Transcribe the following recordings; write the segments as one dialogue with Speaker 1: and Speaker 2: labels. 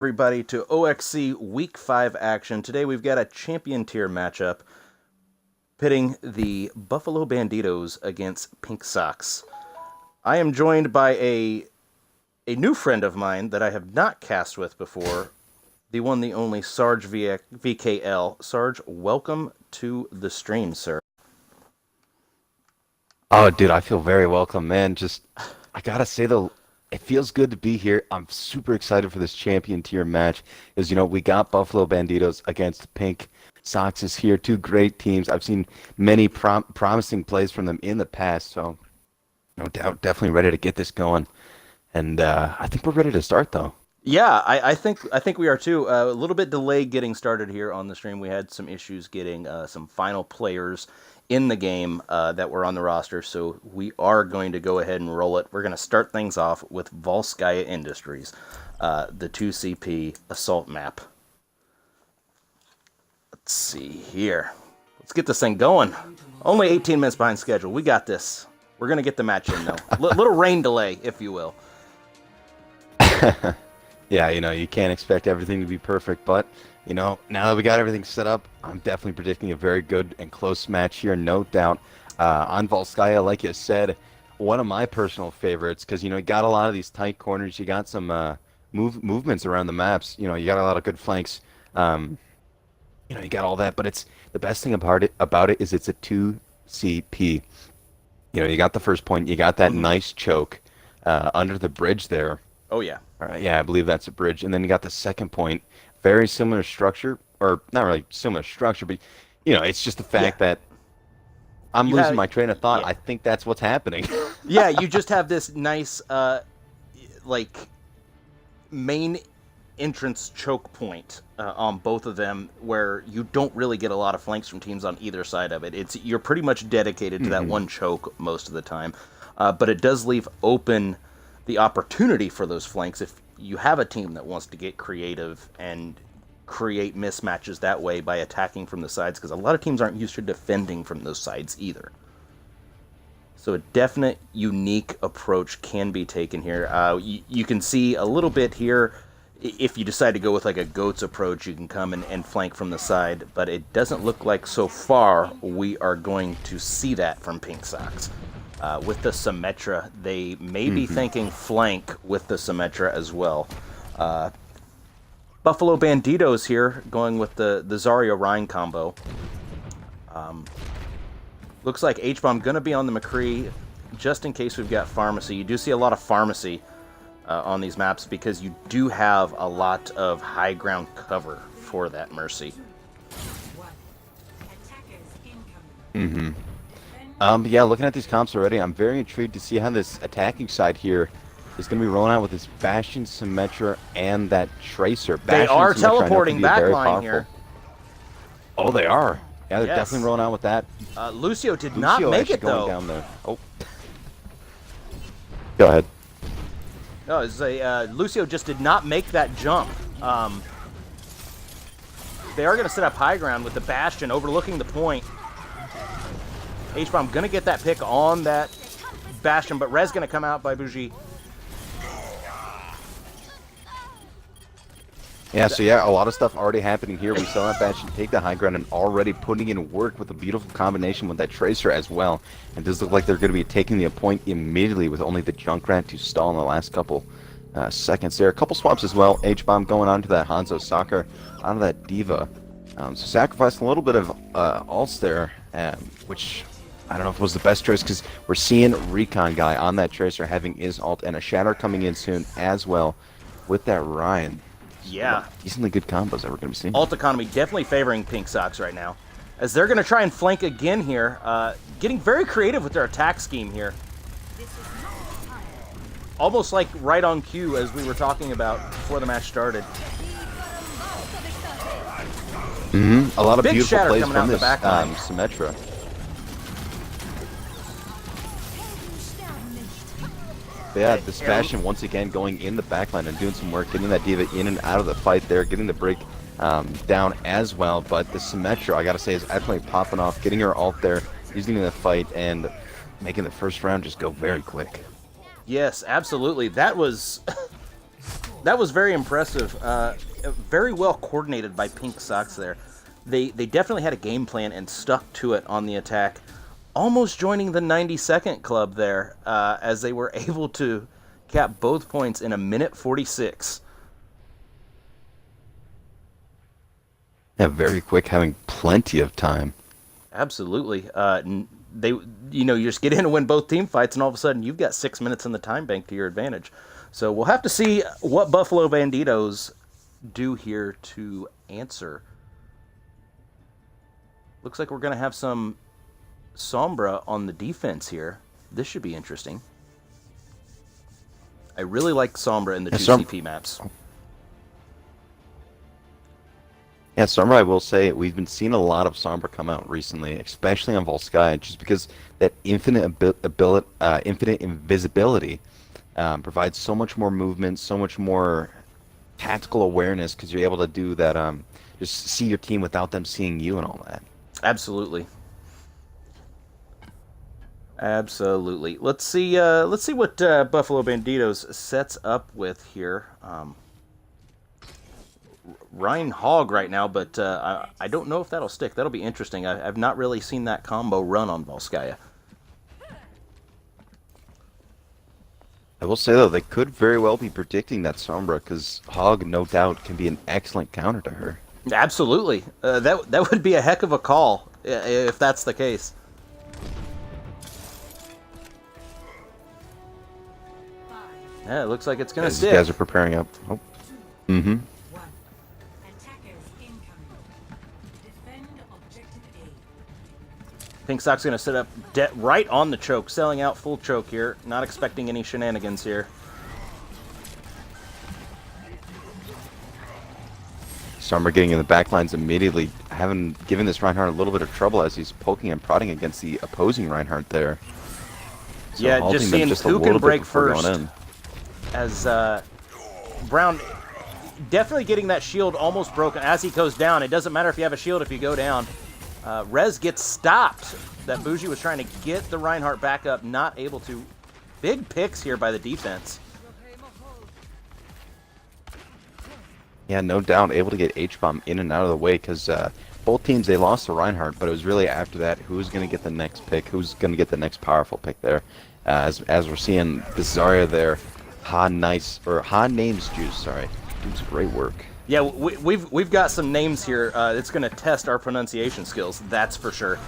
Speaker 1: Everybody to OXC Week 5 action. Today we've got a champion tier matchup pitting the Buffalo Banditos against Pnk Sox. I am joined by a new friend of mine that I have not cast with before, the one, the only Sarge VKL. Sarge, welcome to the stream, sir.
Speaker 2: Oh, dude, I feel very welcome, man. I gotta say though, it feels good to be here. I'm super excited for this champion tier match. As you know, we got Buffalo Banditos against Pnk Sox is here. Two great teams. I've seen many promising plays from them in the past, so no doubt, definitely ready to get this going. And I think we're ready to start, though.
Speaker 1: Yeah, I think we are too. A little bit delayed getting started here on the stream. We had some issues getting some final players in the game that were on the roster, so we are going to go ahead and roll it. We're going to start things off with Volskaya Industries, the 2CP assault map. Let's see here. Let's get this thing going. Only 18 minutes behind schedule. We got this. We're going to get the match in, though. Little rain delay, if you will.
Speaker 2: Yeah, you can't expect everything to be perfect, but, now that we got everything set up, I'm definitely predicting a very good and close match here, no doubt. On Volskaya, like you said, one of my personal favorites, because, you got a lot of these tight corners, you got some movements around the maps, you got a lot of good flanks, you got all that, but the best thing about it is it's a 2CP. You got the first point, you got that nice choke under the bridge there.
Speaker 1: Oh, yeah.
Speaker 2: All right, yeah, I believe that's a bridge. And then you got the second point, very similar structure, or not really similar structure, but, it's just the fact that I'm losing my train of thought. Yeah. I think that's what's happening.
Speaker 1: Yeah, you just have this nice, main entrance choke point on both of them where you don't really get a lot of flanks from teams on either side of it. You're pretty much dedicated to that one choke most of the time, but it does leave open the opportunity for those flanks if you have a team that wants to get creative and create mismatches that way by attacking from the sides, because a lot of teams aren't used to defending from those sides either. So a definite unique approach can be taken here. You can see a little bit here. If you decide to go with like a goats approach, you can come and flank from the side, but it doesn't look like so far we are going to see that from Pnk Sox. With the Symmetra, they may be thinking flank with the Symmetra as well. Buffalo Banditos here, going with the Zarya Rhine combo. Looks like H-Bomb going to be on the McCree, just in case we've got Pharmacy. You do see a lot of Pharmacy on these maps because you do have a lot of high ground cover for that Mercy.
Speaker 2: Yeah, looking at these comps already, I'm very intrigued to see how this attacking side here is going to be rolling out with this Bastion, Symmetra, and that Tracer.
Speaker 1: They are teleporting backline here.
Speaker 2: Oh, they are. Yeah, they're definitely rolling out with that.
Speaker 1: Lucio did not make it, though.
Speaker 2: Down there. Oh. Go ahead.
Speaker 1: No, Lucio just did not make that jump. They are going to set up high ground with the Bastion overlooking the point. H-Bomb going to get that pick on that Bastion, but Rez going to come out by Bougie.
Speaker 2: Yeah, so a lot of stuff already happening here. We saw that Bastion take the high ground and already putting in work with a beautiful combination with that Tracer as well. And does look like they're going to be taking the point immediately with only the Junkrat to stall in the last couple seconds there. A couple swaps as well. H-Bomb going on to that Hanzo Soccer, onto that Diva. So sacrificing a little bit of ults there, which I don't know if it was the best choice, because we're seeing Recon Guy on that Tracer having his ult, and a Shatter coming in soon as well with that Ryan.
Speaker 1: Yeah.
Speaker 2: Decently good combos that we're going to be seeing.
Speaker 1: Ult economy definitely favoring Pnk Sox right now, as they're going to try and flank again here, getting very creative with their attack scheme here. Almost like right on cue, as we were talking about before the match started.
Speaker 2: A lot of
Speaker 1: Big
Speaker 2: beautiful
Speaker 1: Shatter
Speaker 2: plays
Speaker 1: coming
Speaker 2: from
Speaker 1: out
Speaker 2: this
Speaker 1: the back line.
Speaker 2: Symmetra. Yeah, this Bastion once again going in the backline and doing some work, getting that Diva in and out of the fight there, getting the break down as well. But the Symmetra, I gotta say, is absolutely popping off, getting her ult there, using it in the fight, and making the first round just go very quick.
Speaker 1: Yes, absolutely. That was That was very impressive. Very well coordinated by Pnk Sox there. They definitely had a game plan and stuck to it on the attack, almost joining the 90-second club there, as they were able to cap both points in 1:46.
Speaker 2: Yeah, very quick, having plenty of time.
Speaker 1: Absolutely. You just get in and win both team fights, and all of a sudden you've got 6 minutes in the time bank to your advantage. So we'll have to see what Buffalo Banditos do here to answer. Looks like we're going to have some Sombra on the defense here. This should be interesting. I really like Sombra in the 2 CP maps.
Speaker 2: Yeah, Sombra, I will say, we've been seeing a lot of Sombra come out recently, especially on Volskaya, just because that infinite invisibility provides so much more movement, so much more tactical awareness, because you're able to do that, just see your team without them seeing you and all that.
Speaker 1: Absolutely. Absolutely. Let's see what Buffalo Banditos sets up with here. Ryan Hog right now, but I don't know if that'll stick. That'll be interesting. I've not really seen that combo run on Volskaya.
Speaker 2: I will say, though, they could very well be predicting that Sombra, because Hog, no doubt, can be an excellent counter to her.
Speaker 1: Absolutely. That would be a heck of a call, if that's the case. Yeah, it looks like it's going to stick.
Speaker 2: These guys are preparing up. Oh. Mm-hmm.
Speaker 1: Pnk Sox going to sit up right on the choke, selling out full choke here. Not expecting any shenanigans here.
Speaker 2: Sombra getting in the back lines immediately, having given this Reinhardt a little bit of trouble as he's poking and prodding against the opposing Reinhardt there.
Speaker 1: So yeah, just seeing who can break first. As Brown definitely getting that shield almost broken as he goes down. It doesn't matter if you have a shield if you go down. Rez gets stopped. That Bougie was trying to get the Reinhardt back up, not able to. Big picks here by the defense.
Speaker 2: Yeah, no doubt, able to get H-Bomb in and out of the way, because both teams, they lost to Reinhardt, but it was really after that, who's going to get the next pick, who's going to get the next powerful pick there. As we're seeing the Zarya there, Ha Names Juice, sorry. Doing great work.
Speaker 1: Yeah, we've got some names here. It's going to test our pronunciation skills, that's for sure.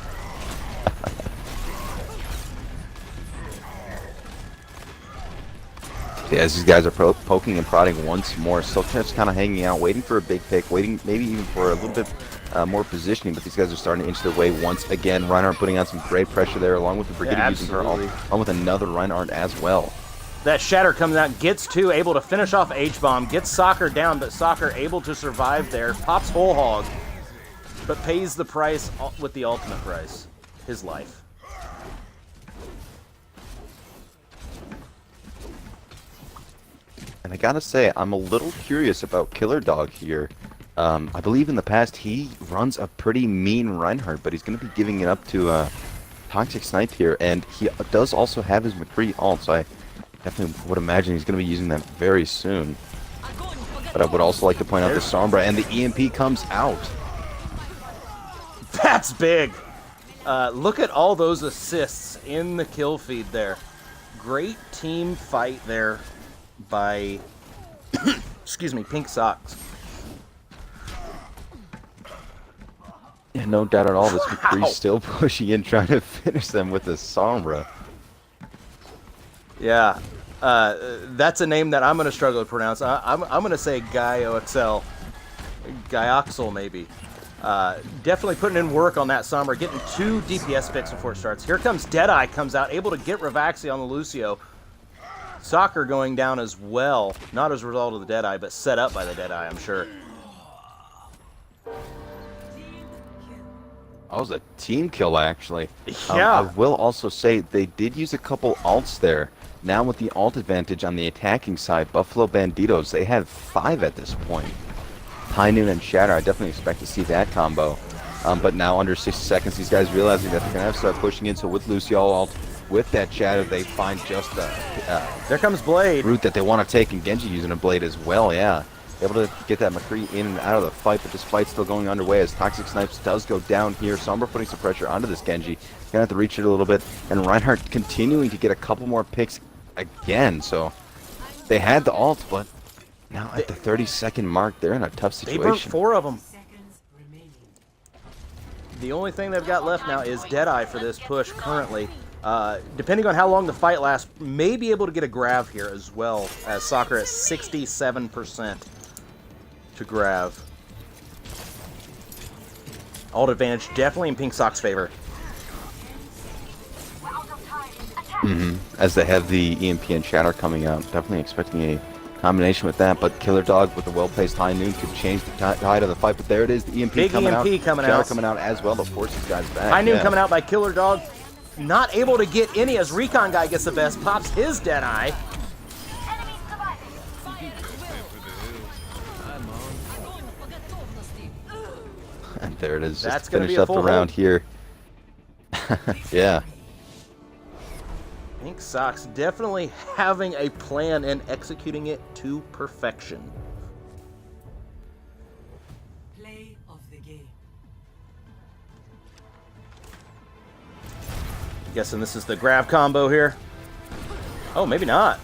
Speaker 2: Yeah, as these guys are poking and prodding once more, still just kind of hanging out, waiting for a big pick, waiting maybe even for a little bit more positioning, but these guys are starting to inch their way once again. Reinhardt putting on some great pressure there, along with the Brigadier using her, along with another Reinhardt as well.
Speaker 1: That Shatter comes out, gets two, able to finish off H-Bomb, gets Soccer down, but Soccer able to survive there, pops Whole Hog, but pays the price with the ultimate price, his life.
Speaker 2: And I gotta say, I'm a little curious about Killer Dog here. I believe in the past he runs a pretty mean Reinhardt, but he's going to be giving it up to Toxic Snipe here, and he does also have his McCree ult, so I definitely would imagine he's going to be using that very soon. But I would also like to point out the Sombra, and the EMP comes out.
Speaker 1: That's big! Look at all those assists in the kill feed there. Great team fight there by, excuse me, Pnk Sox.
Speaker 2: Yeah, no doubt at all. This McCree's still pushing in, trying to finish them with the Sombra.
Speaker 1: Yeah, that's a name that I'm going to struggle to pronounce. I'm going to say Guy OXL. Guyoxel, maybe. Definitely putting in work on that Sombra, getting 2 DPS picks before it starts. Here comes Deadeye, comes out, able to get Ravaxi on the Lucio. Soccer going down as well. Not as a result of the Deadeye, but set up by the Deadeye, I'm sure.
Speaker 2: That was a team kill, actually.
Speaker 1: Yeah.
Speaker 2: I will also say they did use a couple ults there. Now with the ult advantage on the attacking side, Buffalo Banditos, they have 5 at this point. High Noon and Shatter, I definitely expect to see that combo. But now under 60 seconds, these guys realizing that they're going to have to start pushing in. So with Lucio ult, with that shadow, they find just a
Speaker 1: There comes Blade.
Speaker 2: route that they want to take, and Genji using a blade as well, yeah. Able to get that McCree in and out of the fight, but this fight's still going underway as Toxic Snipes does go down here. Sombra putting some pressure onto this Genji. Gonna have to reach it a little bit, and Reinhardt continuing to get a couple more picks again, so they had the ult, but now at the 30-second mark, they're in a tough
Speaker 1: They
Speaker 2: situation.
Speaker 1: burnt 4 of them. The only thing they've got left now is Deadeye for this push currently. Depending on how long the fight lasts, may be able to get a grab here as well, as Soccer at 67% to grab. Ult advantage definitely in Pnk Sox favor.
Speaker 2: As they have the EMP and Shatter coming out, definitely expecting a combination with that, but Killer Dog with the well-placed high noon could change the tide of the fight, but there it is, the EMP
Speaker 1: Big
Speaker 2: coming out.
Speaker 1: EMP coming
Speaker 2: Shatter
Speaker 1: out.
Speaker 2: coming out as well to force these guys back.
Speaker 1: High noon
Speaker 2: yeah.
Speaker 1: coming out by Killer Dog. Not able to get any as Recon Guy gets the best, pops his Deadeye.
Speaker 2: And there it is,
Speaker 1: That's
Speaker 2: just to
Speaker 1: gonna
Speaker 2: finish
Speaker 1: be a
Speaker 2: up the
Speaker 1: full
Speaker 2: round
Speaker 1: hold.
Speaker 2: here. Yeah.
Speaker 1: Pnk Sox definitely having a plan and executing it to perfection.
Speaker 3: Play of the game.
Speaker 1: Guessing this is the grab combo here. Oh, maybe not.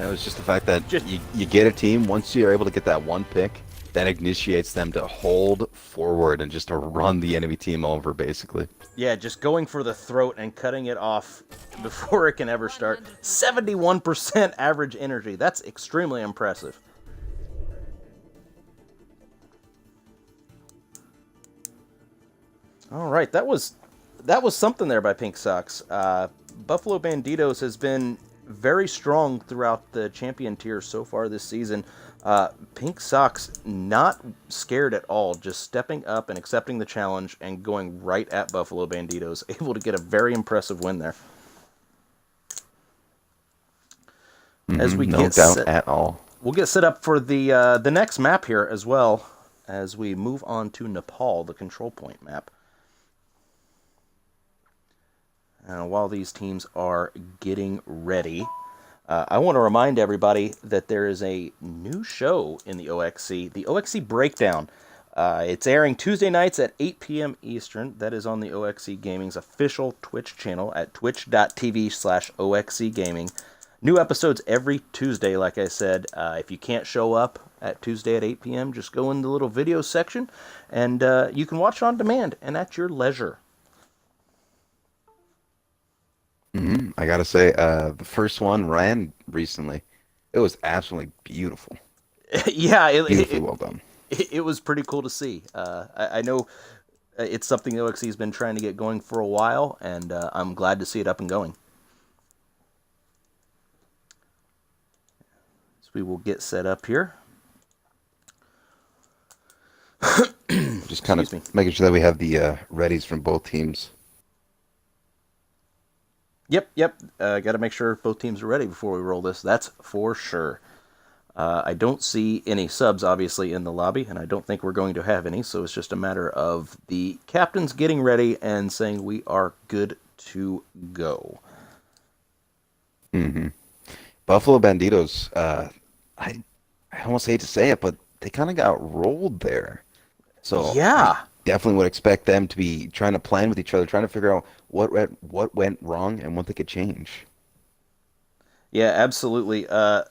Speaker 2: It was just the fact that you get a team, once you're able to get that one pick, that initiates them to hold forward and just to run the enemy team over, basically.
Speaker 1: Yeah, just going for the throat and cutting it off before it can ever start. 71% average energy. That's extremely impressive. All right, that was something there by Pnk Sox. Buffalo Banditos has been very strong throughout the champion tier so far this season. Pnk Sox not scared at all, just stepping up and accepting the challenge and going right at Buffalo Banditos, able to get a very impressive win there. As we
Speaker 2: No
Speaker 1: get
Speaker 2: doubt
Speaker 1: set,
Speaker 2: at all.
Speaker 1: we'll get set up for the next map here as well, as we move on to Nepal, the control point map. While these teams are getting ready, I want to remind everybody that there is a new show in the OXC, the OXC Breakdown. It's airing Tuesday nights at 8 p.m. Eastern. That is on the OXC Gaming's official Twitch channel at twitch.tv/OXC Gaming. New episodes every Tuesday, like I said. If you can't show up at Tuesday at 8 p.m., just go in the little video section, and you can watch it on demand and at your leisure.
Speaker 2: I gotta say, the first one ran recently. It was absolutely beautiful.
Speaker 1: Yeah,
Speaker 2: Beautifully well done.
Speaker 1: it was pretty cool to see. I know it's something the OXC has been trying to get going for a while, and I'm glad to see it up and going. So we will get set up here.
Speaker 2: Just kind of making sure that we have the readies from both teams.
Speaker 1: Yep. Got to make sure both teams are ready before we roll this. That's for sure. I don't see any subs, obviously, in the lobby, and I don't think we're going to have any, so it's just a matter of the captains getting ready and saying we are good to go.
Speaker 2: Buffalo Banditos, I almost hate to say it, but they kind of got rolled there. So
Speaker 1: Yeah.
Speaker 2: I definitely would expect them to be trying to plan with each other, trying to figure out what went wrong and what they could change.
Speaker 1: Yeah, absolutely. At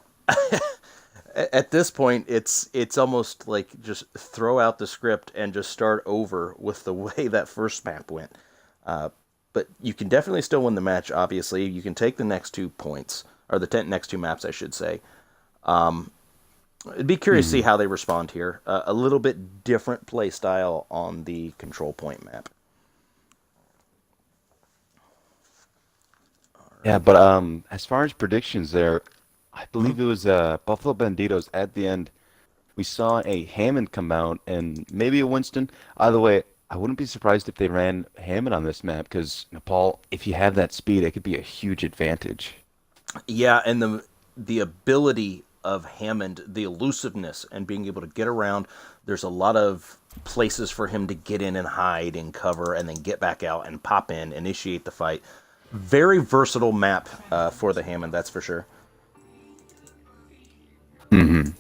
Speaker 1: this point, it's almost like just throw out the script and just start over with the way that first map went. But you can definitely still win the match, obviously. You can take the next 2 points, or the next 2 maps, I should say. I'd be curious to see how they respond here. A little bit different play style on the control point map.
Speaker 2: Yeah, but as far as predictions there, I believe it was Buffalo Banditos at the end. We saw a Hammond come out and maybe a Winston. Either way, I wouldn't be surprised if they ran Hammond on this map because Nepal, if you have that speed, it could be a huge advantage.
Speaker 1: Yeah, and the ability of Hammond, the elusiveness and being able to get around. There's a lot of places for him to get in and hide and cover and then get back out and pop in, initiate the fight. Very versatile map for the Hammond, that's for sure.
Speaker 2: Mm-hmm.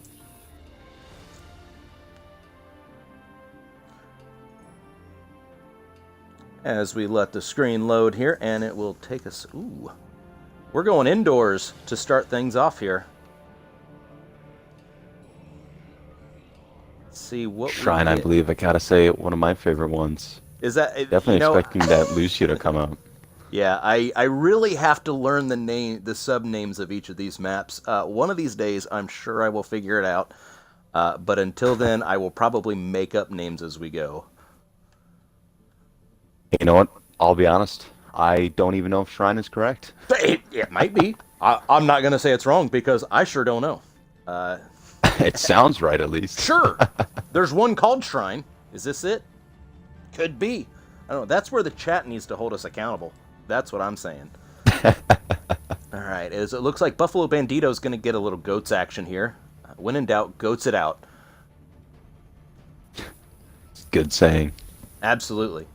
Speaker 1: As we let the screen load here, and it will take us... Ooh. We're going indoors to start things off here. Let's see what
Speaker 2: Shrine, I believe. I gotta say, one of my favorite ones.
Speaker 1: Is that...
Speaker 2: Definitely expecting that Lucio to come out.
Speaker 1: Yeah, I really have to learn the sub-names of each of these maps. One of these days, I'm sure I will figure it out. But until then, I will probably make up names as we go.
Speaker 2: You know what? I'll be honest. I don't even know if Shrine is correct.
Speaker 1: It might be. I'm not going to say it's wrong because I sure don't know.
Speaker 2: It sounds right, at least.
Speaker 1: Sure. There's one called Shrine. Is this it? Could be. I don't know. That's where the chat needs to hold us accountable. That's what I'm saying. All right. It looks like Buffalo Bandito is going to get a little goats action here. When in doubt, goats it out.
Speaker 2: Good saying.
Speaker 1: Absolutely.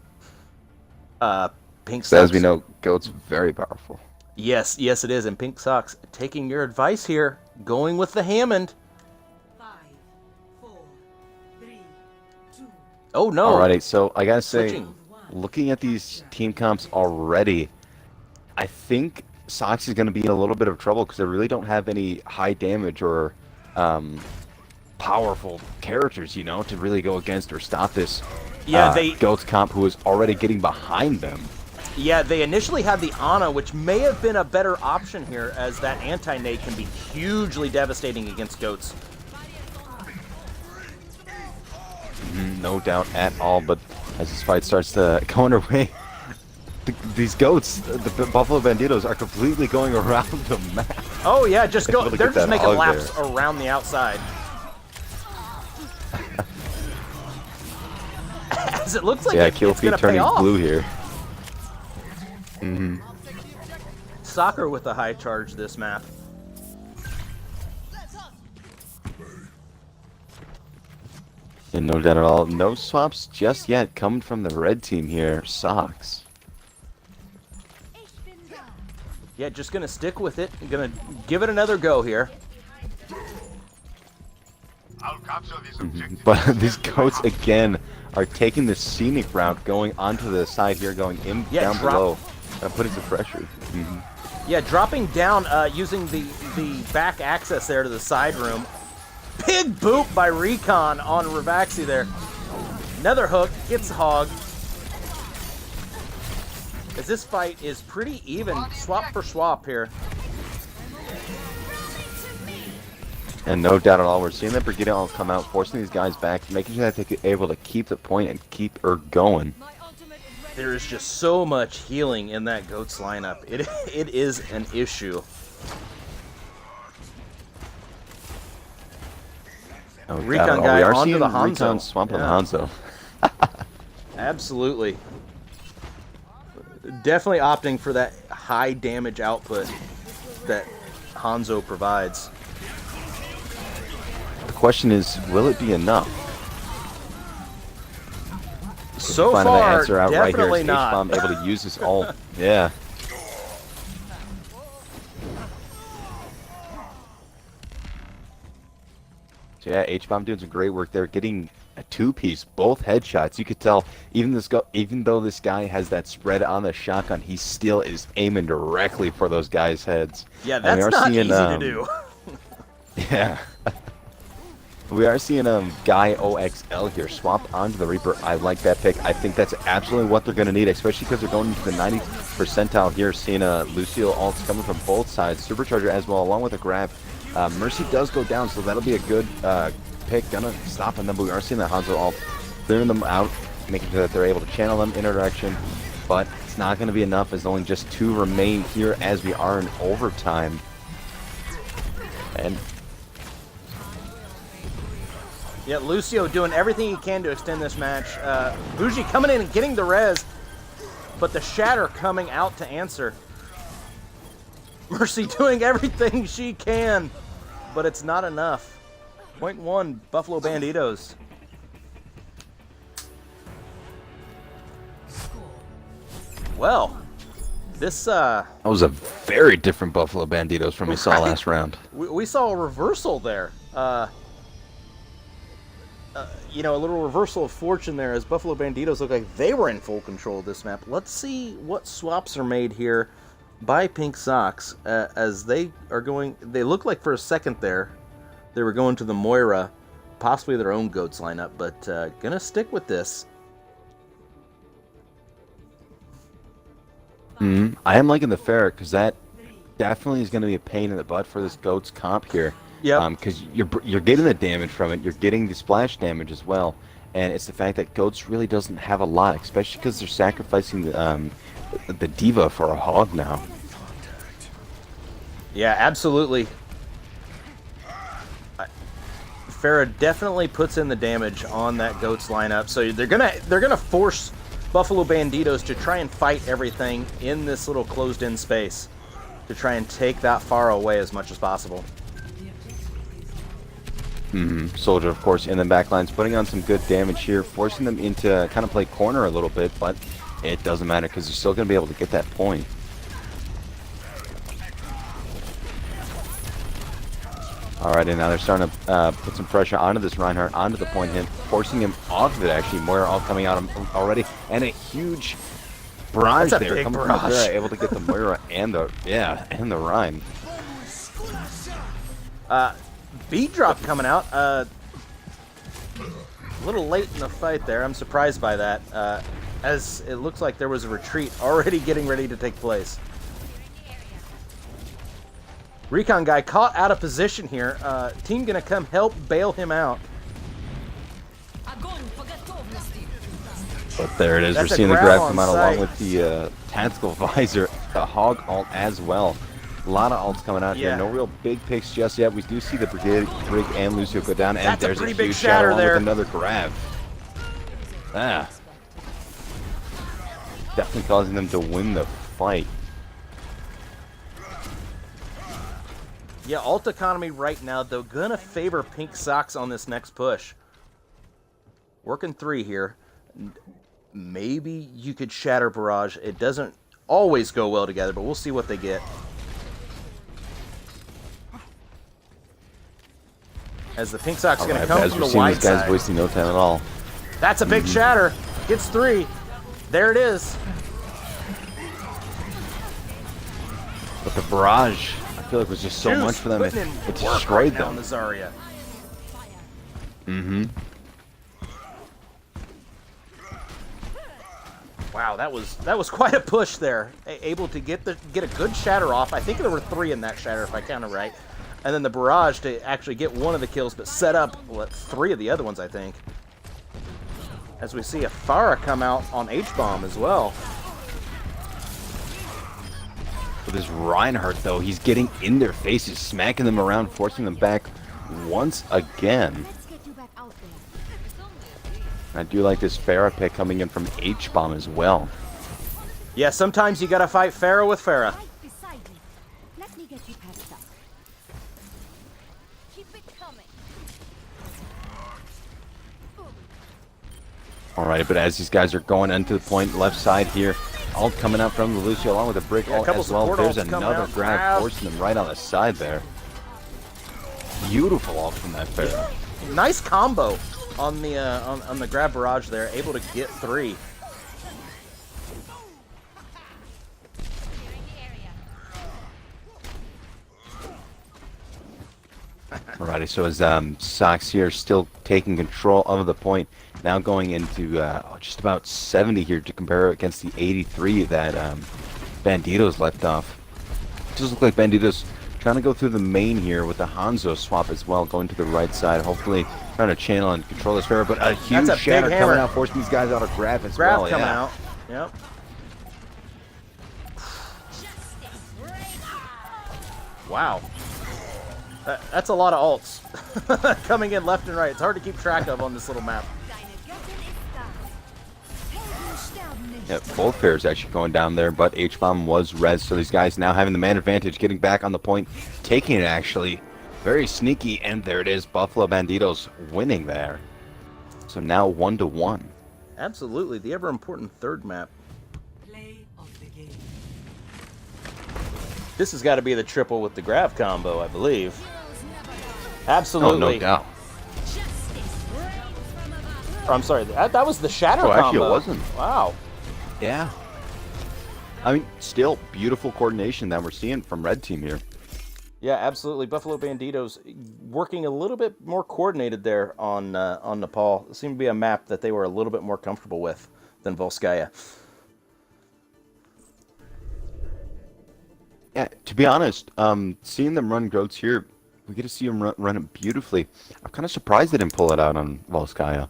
Speaker 1: Pnk Sox.
Speaker 2: So as we know, goat's very powerful.
Speaker 1: Yes, it is. And Pnk Sox taking your advice here, going with the Hammond.
Speaker 3: 5, 4, 3, 2.
Speaker 1: Oh no!
Speaker 2: Alrighty, so I gotta say,
Speaker 1: Switching.
Speaker 2: looking at these team comps already, I think Sox is gonna be in a little bit of trouble because they really don't have any high damage or powerful characters, you know, to really go against or stop this.
Speaker 1: Yeah,
Speaker 2: goats comp who is already getting behind them.
Speaker 1: Yeah, they initially had the Ana, which may have been a better option here, as that anti-nade can be hugely devastating against goats.
Speaker 2: No doubt at all, but as this fight starts to go underway, these goats, the Buffalo Banditos, are completely going around the map.
Speaker 1: Oh yeah, just go.
Speaker 2: Able to
Speaker 1: They're
Speaker 2: get
Speaker 1: just
Speaker 2: that
Speaker 1: making
Speaker 2: hug
Speaker 1: laps
Speaker 2: there.
Speaker 1: around the outside. As it looks like
Speaker 2: Yeah,
Speaker 1: it's
Speaker 2: kill
Speaker 1: going
Speaker 2: feed
Speaker 1: to pay
Speaker 2: turning
Speaker 1: off.
Speaker 2: blue here.
Speaker 1: Soccer with a high charge this map.
Speaker 2: And no doubt at all, no swaps just yet coming from the red team here, Sox.
Speaker 1: Yeah, just going to stick with it. Going to give it another go here.
Speaker 4: I'll capture these objectives.
Speaker 2: But these goats again are taking the scenic route, going onto the side here, going in down below, putting some pressure.
Speaker 1: Yeah, dropping down using the back access there to the side room. Big boot by Recon on Ravaxi there. Another hook, gets hog. As this fight is pretty even, swap for swap here.
Speaker 2: And no doubt at all, we're seeing that Brigida all come out, forcing these guys back, making sure that they're able to keep the point and keep her going.
Speaker 1: There is just so much healing in that Goats lineup. It is an issue.
Speaker 2: No doubt
Speaker 1: Recon
Speaker 2: at all.
Speaker 1: guy
Speaker 2: We are
Speaker 1: onto
Speaker 2: seeing
Speaker 1: the Hanzo.
Speaker 2: Recon swamping
Speaker 1: Yeah.
Speaker 2: Hanzo.
Speaker 1: Absolutely. Definitely opting for that high damage output that Hanzo provides.
Speaker 2: The question is, will it be enough?
Speaker 1: So
Speaker 2: Finding that
Speaker 1: far,
Speaker 2: answer out right here.
Speaker 1: definitely
Speaker 2: Is
Speaker 1: not.
Speaker 2: H-Bomb able to use his ult? Yeah. So yeah, H-Bomb doing some great work there, getting a two-piece, both headshots. You could tell, even though this guy has that spread on the shotgun, he still is aiming directly for those guys' heads.
Speaker 1: Yeah,
Speaker 2: And we
Speaker 1: that's
Speaker 2: are
Speaker 1: not
Speaker 2: seeing,
Speaker 1: easy to do.
Speaker 2: Yeah. We are seeing Guy OXL here swap onto the Reaper. I like that pick. I think that's absolutely what they're going to need, especially because they're going into the 90th percentile here, seeing Lucio ults coming from both sides. Supercharger as well, along with a grab. Mercy does go down, so that'll be a good pick. Gonna stop on them, but we are seeing that Hanzo ult clearing them out, making sure that they're able to channel them in a direction. But it's not going to be enough as only just 2 remain here as we are in overtime. And
Speaker 1: Yeah, Lucio doing everything he can to extend this match. Bougie coming in and getting the res, but the Shatter coming out to answer. Mercy doing everything she can, but it's not enough. Point 1, Buffalo Banditos. Well, this
Speaker 2: That was a very different Buffalo Banditos from we saw last round.
Speaker 1: we saw a reversal there. You know, a little reversal of fortune there as Buffalo Banditos look like they were in full control of this map. Let's see what swaps are made here by Pnk Sox as they are going. They look like for a second there they were going to the Moira, possibly their own goats lineup, but gonna stick with this.
Speaker 2: I am liking the ferret because that definitely is going to be a pain in the butt for this goats comp here.
Speaker 1: Yeah.
Speaker 2: Because you're getting the damage from it, you're getting the splash damage as well, and it's the fact that goats really doesn't have a lot, especially because they're sacrificing the diva for a hog now.
Speaker 1: Yeah, absolutely. Farah definitely puts in the damage on that goats lineup, so they're gonna force Buffalo Banditos to try and fight everything in this little closed-in space to try and take that far away as much as possible.
Speaker 2: Soldier, of course, in the back lines, putting on some good damage here, forcing them into kind of play corner a little bit, but it doesn't matter because they're still going to be able to get that point. Alright, and now they're starting to put some pressure onto this Reinhardt, onto the point hit, forcing him off of it, actually. Moira all coming out already, and a huge barrage
Speaker 1: That's a
Speaker 2: there.
Speaker 1: big
Speaker 2: Coming
Speaker 1: barrage.
Speaker 2: from there, able to get the Moira and the, and the Rein.
Speaker 1: Beat drop coming out. A little late in the fight there. I'm surprised by that, as it looks like there was a retreat already getting ready to take place. Recon guy caught out of position here. Team gonna come help bail him out.
Speaker 2: But there it is.
Speaker 1: That's
Speaker 2: We're
Speaker 1: a
Speaker 2: seeing the
Speaker 1: grab
Speaker 2: grab
Speaker 1: on
Speaker 2: come out
Speaker 1: sight.
Speaker 2: along with the tactical visor, the hog ult as well. A lot of ults coming out
Speaker 1: Yeah.
Speaker 2: here. No real big picks just yet. We do see the Brigade, Brig, and Lucio go down, and
Speaker 1: That's a
Speaker 2: there's a
Speaker 1: pretty big
Speaker 2: huge
Speaker 1: shatter
Speaker 2: shatter along
Speaker 1: there.
Speaker 2: with another grab. Definitely causing them to win the fight.
Speaker 1: Yeah, ult economy right now, though, gonna favor Pnk Sox on this next push. Working 3 here. Maybe you could shatter barrage. It doesn't always go well together, but we'll see what they get. As the Pnk Sox gonna
Speaker 2: Alright,
Speaker 1: come
Speaker 2: as
Speaker 1: from
Speaker 2: we're
Speaker 1: the
Speaker 2: seeing
Speaker 1: wide
Speaker 2: these guys
Speaker 1: side.
Speaker 2: wasting no time at all.
Speaker 1: That's a big shatter. Gets 3. There it is.
Speaker 2: But the barrage, I feel like, was just so
Speaker 1: Juice
Speaker 2: much for them.
Speaker 1: putting in
Speaker 2: It
Speaker 1: work
Speaker 2: destroyed
Speaker 1: right now on
Speaker 2: them.
Speaker 1: the Zarya. Wow, that was quite a push there. Able to get a good shatter off. I think there were 3 in that shatter, if I counted right. And then the barrage to actually get one of the kills, but set up 3 of the other ones, I think. As we see a Farah come out on H-bomb as well.
Speaker 2: With his Reinhardt, though, he's getting in their faces, smacking them around, forcing them back once again.
Speaker 5: Let's get you back out there.
Speaker 2: I do like this Farah pick coming in from H-bomb as well.
Speaker 1: Yeah, sometimes you gotta fight Farah with Farah.
Speaker 5: Right beside me. Let me get you patched up. Keep it coming.
Speaker 2: Alright, but as these guys are going into the point left side here, ult coming out from the Lucio along with a brick
Speaker 1: Yeah, a
Speaker 2: ult
Speaker 1: couple
Speaker 2: as well.
Speaker 1: support
Speaker 2: There's
Speaker 1: ults coming
Speaker 2: another
Speaker 1: out.
Speaker 2: grab forcing them right on the side there. Beautiful ult from that Farah.
Speaker 1: Nice combo on the grab barrage there, able to get 3.
Speaker 2: Alrighty, so as Sox here still taking control of the point, now going into just about 70 here to compare against the 83 that Banditos left off. It does look like Banditos trying to go through the main here with the Hanzo swap as well, going to the right side, hopefully trying to channel and control this fair, but a huge
Speaker 1: That's a big
Speaker 2: shatter
Speaker 1: hammer.
Speaker 2: coming out, forcing these guys out of grab as
Speaker 1: Grab
Speaker 2: well.
Speaker 1: coming
Speaker 2: Yeah.
Speaker 1: out. Yep. Wow. That's a lot of ults coming in left and right. It's hard to keep track of on this little map.
Speaker 2: Yep, both pairs actually going down there, but H-bomb was res, so these guys now having the man advantage, getting back on the point, taking it actually. Very sneaky, and there it is, Buffalo Banditos winning there. So now 1-1.
Speaker 1: Absolutely, the ever important third map.
Speaker 3: Play of
Speaker 1: This has got to be the triple with the grab combo, I believe.
Speaker 2: Oh,
Speaker 1: Absolutely.
Speaker 2: no doubt.
Speaker 1: Or, I'm sorry, that was the shatter
Speaker 2: Oh,
Speaker 1: combo.
Speaker 2: actually, it wasn't.
Speaker 1: Wow.
Speaker 2: Yeah. I mean, still beautiful coordination that we're seeing from Red Team here.
Speaker 1: Yeah, absolutely. Buffalo Banditos working a little bit more coordinated there on Nepal. It seemed to be a map that they were a little bit more comfortable with than Volskaya.
Speaker 2: Yeah, to be honest, seeing them run Goats here, we get to see them run it beautifully. I'm kind of surprised they didn't pull it out on Volskaya.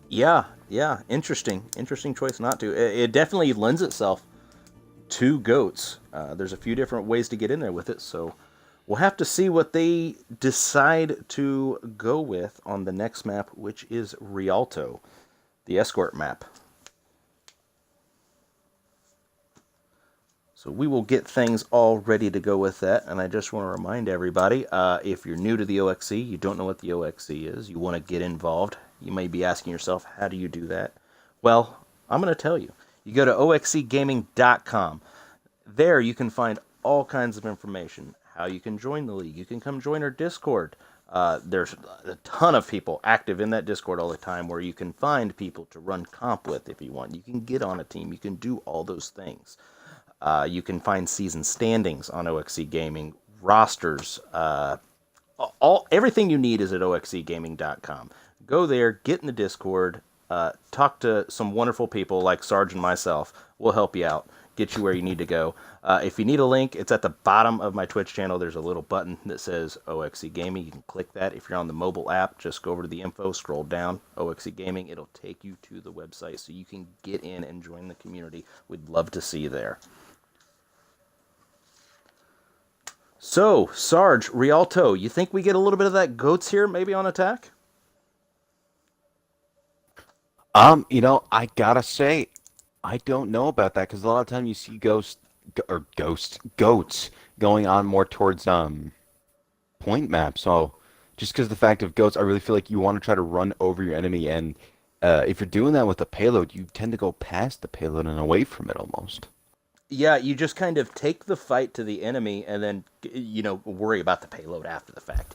Speaker 1: Yeah, interesting choice not to. It definitely lends itself to Goats. There's a few different ways to get in there with it, so we'll have to see what they decide to go with on the next map, which is Rialto, the escort map. So we will get things all ready to go with that, and I just want to remind everybody, if you're new to the OXC, you don't know what the OXC is, you want to get involved, you may be asking yourself, how do you do that? Well, I'm going to tell you. You go to oxcgaming.com. There you can find all kinds of information, how you can join the league. You can come join our Discord. There's a ton of people active in that Discord all the time where you can find people to run comp with if you want. You can get on a team. You can do all those things. You can find season standings on OXC Gaming, rosters, everything you need is at oxcgaming.com. Go there, get in the Discord, talk to some wonderful people like Sarge and myself. We'll help you out, get you where you need to go. If you need a link, it's at the bottom of my Twitch channel. There's a little button that says OXC Gaming. You can click that. If you're on the mobile app, just go over to the info, scroll down, OXC Gaming. It'll take you to the website so you can get in and join the community. We'd love to see you there. So, Sarge, Rialto, you think we get a little bit of that Goats here, maybe on attack?
Speaker 2: I gotta say, I don't know about that because a lot of time you see goats going on more towards point maps. So, just because the fact of goats, I really feel like you want to try to run over your enemy, and if you're doing that with a payload, you tend to go past the payload and away from it almost.
Speaker 1: Yeah, you just kind of take the fight to the enemy and then, worry about the payload after the fact.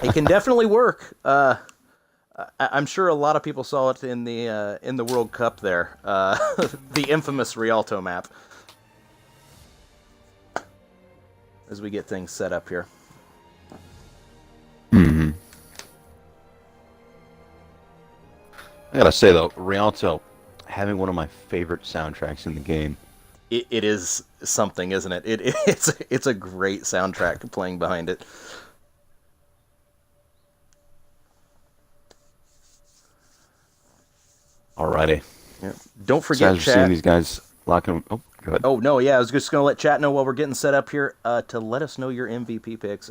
Speaker 1: It can definitely work. I'm sure a lot of people saw it in the World Cup there, the infamous Rialto map. As we get things set up here.
Speaker 2: Mm-hmm. I gotta say though, Rialto having one of my favorite soundtracks in the game.
Speaker 1: It is something, isn't it? It's a great soundtrack playing behind it.
Speaker 2: Alrighty.
Speaker 1: Yeah. Don't forget,
Speaker 2: I've
Speaker 1: chat.
Speaker 2: seen these guys locking. Oh, go ahead.
Speaker 1: Oh no, yeah, I was just gonna let chat know while we're getting set up here to let us know your MVP picks.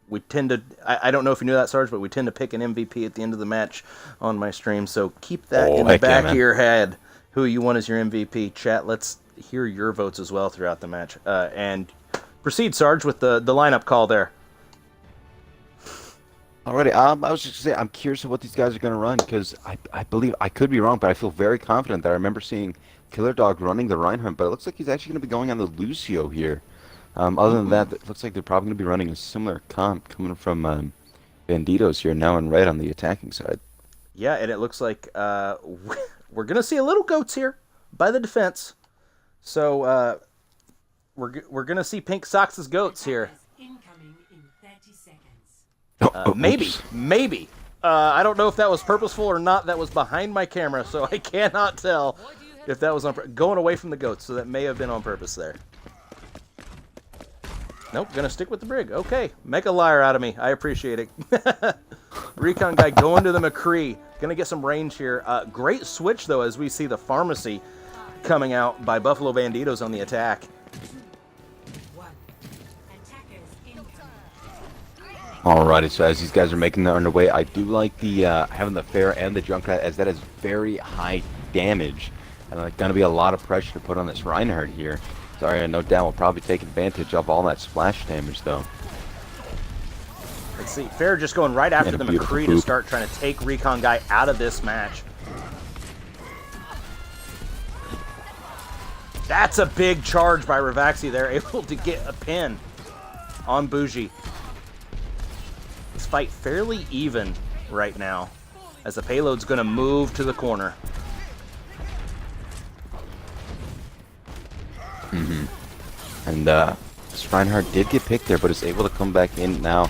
Speaker 1: We tend to, I don't know if you knew that, Sarge, but we tend to pick an MVP at the end of the match on my stream. So keep that in the back of your head. Who you want as your MVP. Chat, let's hear your votes as well throughout the match. And proceed, Sarge, with the lineup call there.
Speaker 2: Alrighty, I was just gonna say, I'm curious of what these guys are going to run, because I believe, I could be wrong, but I feel very confident that I remember seeing Killer Dog running the Reinhardt, but it looks like he's actually going to be going on the Lucio here. Other than that, it looks like they're probably going to be running a similar comp coming from Banditos here, now in red on the attacking side.
Speaker 1: Yeah, and it looks like we're going to see a little Goats here by the defense. So we're going to see Pnk Sox' Goats here.
Speaker 3: Incoming in 30 seconds.
Speaker 1: Maybe. I don't know if that was purposeful or not. That was behind my camera, so I cannot tell if that was going away from the Goats. So that may have been on purpose there. Nope, gonna stick with the Brig. Okay, make a liar out of me. I appreciate it. Recon guy going to the McCree. Gonna get some range here. Great switch, though, as we see the Pharmacy coming out by Buffalo Banditos on the attack.
Speaker 2: Alrighty, so as these guys are making their underway, I do like the having the Fair and the Junkrat, as that is very high damage. And going to be a lot of pressure to put on this Reinhardt here. Sorry, no doubt will probably take advantage of all that splash damage, though.
Speaker 1: Let's see, Fair just going right after the McCree to start trying to take Recon guy out of this match. That's a big charge by Ravaxi there, able to get a pin on Bougie. This fight fairly even right now, as the payload's going to move to the corner.
Speaker 2: And Reinhardt did get picked there, but is able to come back in now.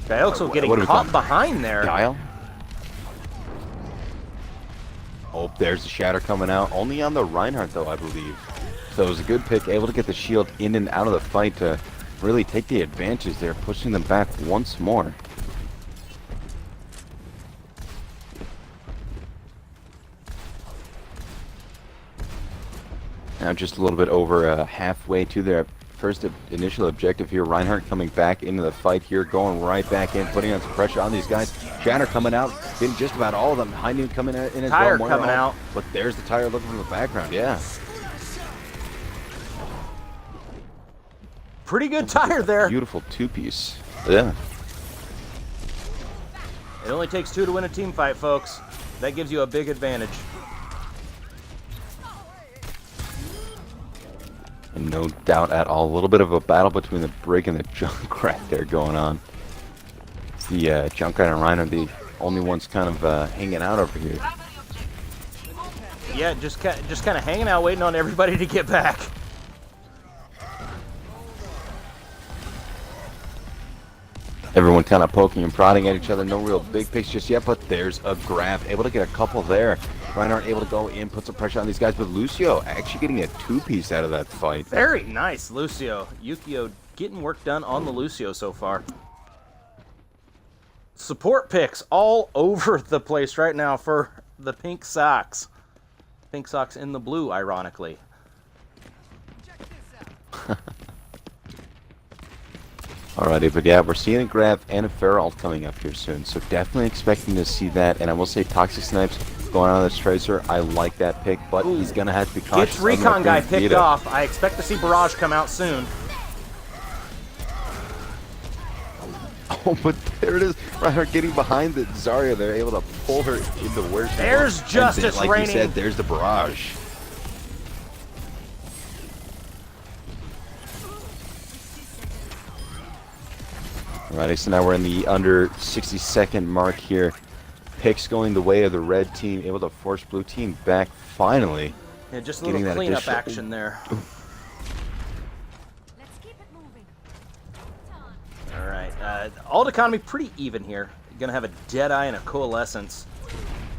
Speaker 1: Dialxo getting
Speaker 2: what have we
Speaker 1: caught
Speaker 2: done?
Speaker 1: behind there.
Speaker 2: Dial. Oh, there's the shatter coming out. Only on the Reinhardt, though, I believe. So it was a good pick, able to get the shield in and out of the fight to really take the advantage there, pushing them back once more. Now just a little bit over halfway to their first initial objective here. Reinhardt coming back into the fight here, going right back in, putting on some pressure on these guys. Shatter coming out, getting just about all of them. High Noon coming in as
Speaker 1: Tire
Speaker 2: well.
Speaker 1: coming out.
Speaker 2: But there's the Tire looking from the background, yeah.
Speaker 1: Pretty good Tire there.
Speaker 2: Beautiful two-piece, yeah.
Speaker 1: It only takes 2 to win a team fight, folks. That gives you a big advantage.
Speaker 2: And no doubt at all, a little bit of a battle between the Brig and the Junkrat there going on. The Junkrat and Rhino, the only ones kind of hanging out over here.
Speaker 1: Yeah, just kind of hanging out, waiting on everybody to get back.
Speaker 2: Everyone kind of poking and prodding at each other. No real big picks just yet, but there's a grab. Able to get a couple there. Reinhardt able to go in, put some pressure on these guys, but Lucio actually getting a two-piece out of that fight.
Speaker 1: Very nice, Lucio. Yukio getting work done on the Lucio so far. Support picks all over the place right now for the Pnk Sox. Pnk Sox in the blue, ironically.
Speaker 2: Alrighty, but yeah, we're seeing a grab and a Feralt coming up here soon, so definitely expecting to see that. And I will say, Toxic Snipes going on this Tracer, I like that pick, but he's gonna have to be cautious.
Speaker 1: Gets Recon guy
Speaker 2: Bandito.
Speaker 1: picked off. I expect to see Barrage come out soon.
Speaker 2: Oh, but there it is. Reinhardt getting behind the Zarya. They're able to pull her into where she
Speaker 1: There's
Speaker 2: wants.
Speaker 1: justice
Speaker 2: And then, like
Speaker 1: raining.
Speaker 2: you said, there's the barrage. Alrighty, so now we're in the under 60-second mark here. Picks going the way of the red team, able to force blue team back finally.
Speaker 1: Yeah, just a
Speaker 2: Getting
Speaker 1: little
Speaker 2: that
Speaker 1: cleanup
Speaker 2: additional-
Speaker 1: action there.
Speaker 5: Let's keep it moving.
Speaker 1: All right, alt economy pretty even here. Gonna have a Deadeye and a Coalescence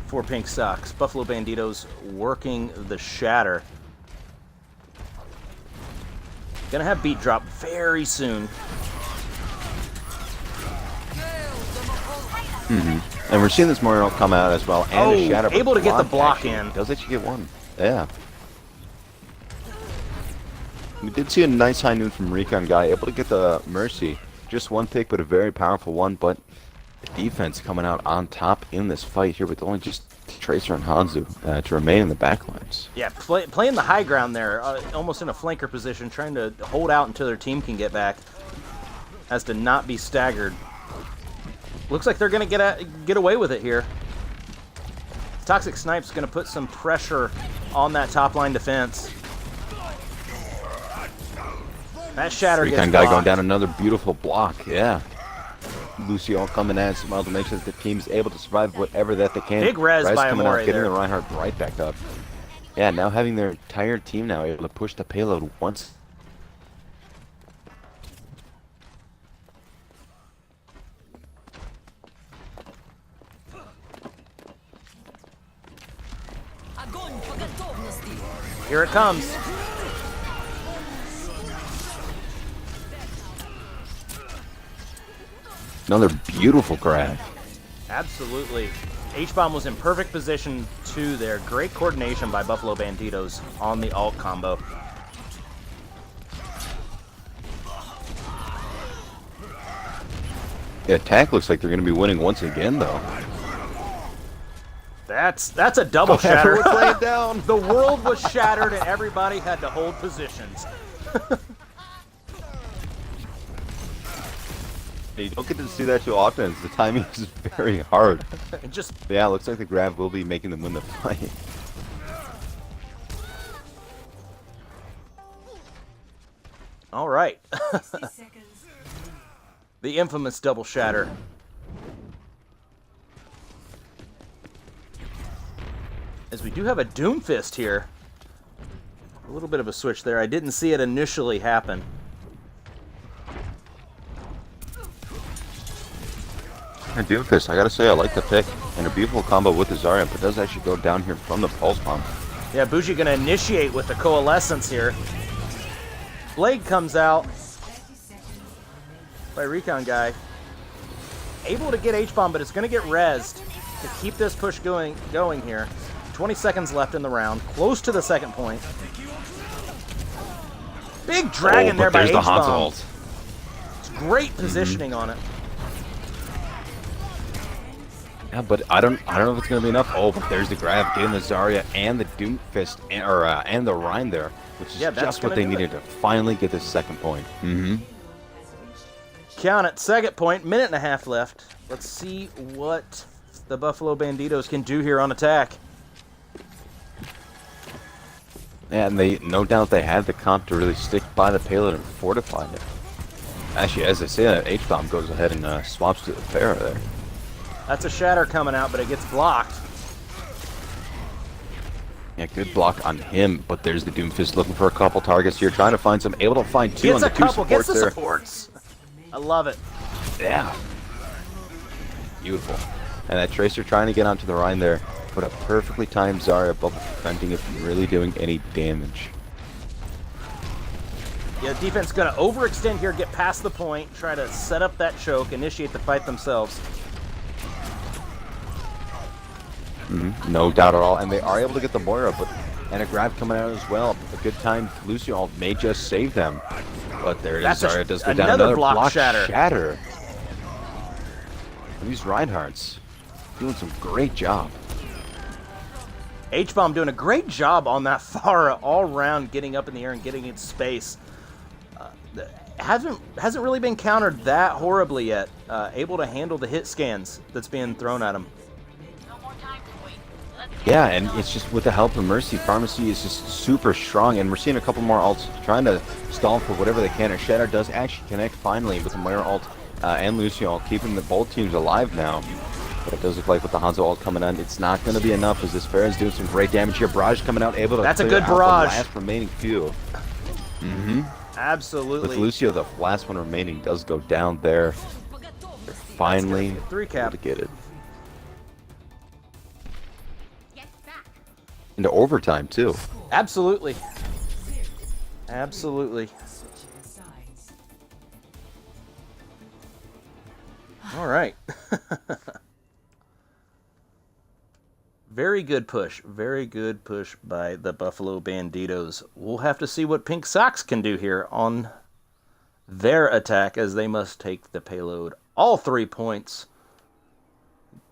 Speaker 1: for Pnk Sox. Buffalo Banditos working the Shatter. Gonna have beat drop very soon.
Speaker 2: And we're seeing this Moriarty come out as well, and a Shatter.
Speaker 1: Able to get the block
Speaker 2: actually.
Speaker 1: in.
Speaker 2: Does actually get one. Yeah. We did see a nice high noon from Recon guy, able to get the Mercy. Just one pick, but a very powerful one. But the defense coming out on top in this fight here with only just Tracer and Hanzu to remain in the backlines.
Speaker 1: Yeah, playing the high ground there, almost in a flanker position, trying to hold out until their team can get back. Has to not be staggered. Looks like they're going to get away with it here. Toxic Snipe's going to put some pressure on that top line defense. That Shatter gets
Speaker 2: Recon guy going
Speaker 1: blocked.
Speaker 2: down another beautiful block. Yeah. Lucio coming in as well to make sure that the team's able to survive whatever that they can.
Speaker 1: Big res by
Speaker 2: coming
Speaker 1: Amore
Speaker 2: out, getting
Speaker 1: there.
Speaker 2: the Reinhardt right back up. Yeah, now having their entire team now able to push the payload once.
Speaker 1: Here it comes.
Speaker 2: Another beautiful grab.
Speaker 1: Absolutely. H-Bomb was in perfect position too there. Great coordination by Buffalo Banditos on the alt combo.
Speaker 2: The attack looks like they're going to be winning once again, though.
Speaker 1: That's a double shatter.
Speaker 2: Everyone's laying down.
Speaker 1: The world was shattered and everybody had to hold positions.
Speaker 2: You don't get to see that too often. The timing is very hard.
Speaker 1: It just
Speaker 2: But yeah, it looks like the grab will be making them win the fight.
Speaker 1: The infamous double shatter. As we do have a Doomfist here. A little bit of a switch there. I didn't see it initially happen.
Speaker 2: And Doomfist, I gotta say, I like the pick. And a beautiful combo with the Zarya, but does actually go down here from the Pulse Bomb.
Speaker 1: Yeah, Bougie gonna initiate with the Coalescence here. Blade comes out by Recon Guy. Able to get H-Bomb, but it's gonna get rezzed to keep this push going here. 20 seconds left in the round. Close to the second point. Big dragon there by
Speaker 2: there's the Hanzo
Speaker 1: H-Bomb.
Speaker 2: ult.
Speaker 1: It's great positioning on it.
Speaker 2: Yeah, but I don't know if it's gonna be enough. Oh, but there's the grab, getting the Zarya and the Doomfist, and the Rhine there, which is just what they needed to finally get this second point.
Speaker 1: Count it, second point, minute and a half left. Let's see what the Buffalo Banditos can do here on attack.
Speaker 2: Yeah, and they no doubt they had the comp to really stick by the payload and fortify it. Actually, as I say that, H-Bomb goes ahead and swaps to the Pharah there.
Speaker 1: That's a shatter coming out, but it gets blocked.
Speaker 2: Yeah, good block on him, but there's the Doomfist looking for a couple targets here, trying to find some, able to find two on the two supports
Speaker 1: gets the
Speaker 2: there.
Speaker 1: supports. I love it.
Speaker 2: Yeah. Beautiful. And that Tracer trying to get onto the Rhine there, but a perfectly timed Zarya bubble preventing it from really doing any damage.
Speaker 1: Yeah, defense going to overextend here, get past the point, try to set up that choke, initiate the fight themselves.
Speaker 2: No doubt at all, and they are able to get the Moira, and a grab coming out as well. A good time, Lucio may just save them, but there it is. Zarya does go down. Another block shatter. These Reinhardts doing some great job.
Speaker 1: H-Bomb doing a great job on that Pharah all around, getting up in the air and getting its space. Hasn't really been countered that horribly yet. Able to handle the hit scans that's being thrown at him.
Speaker 2: Yeah, and it's just with the help of Mercy, Pharmacy is just super strong, and we're seeing a couple more ults trying to stall for whatever they can. Shatter does actually connect finally with the Moira ult and Lucio ult, keeping both teams alive now. But it does look like with the Hanzo ult coming on, it's not going to be enough as this Pharah is doing some great damage here. Barrage coming out, able to
Speaker 1: That's a
Speaker 2: clear
Speaker 1: good
Speaker 2: out
Speaker 1: barrage.
Speaker 2: the last remaining few.
Speaker 1: Absolutely.
Speaker 2: With Lucio, the last one remaining does go down there. They're finally
Speaker 1: three cap
Speaker 2: able to get it. Into overtime, too.
Speaker 1: Absolutely. Absolutely. All right. Very good push. Very good push by the Buffalo Banditos. We'll have to see what Pnk Sox can do here on their attack, as they must take the payload all 3 points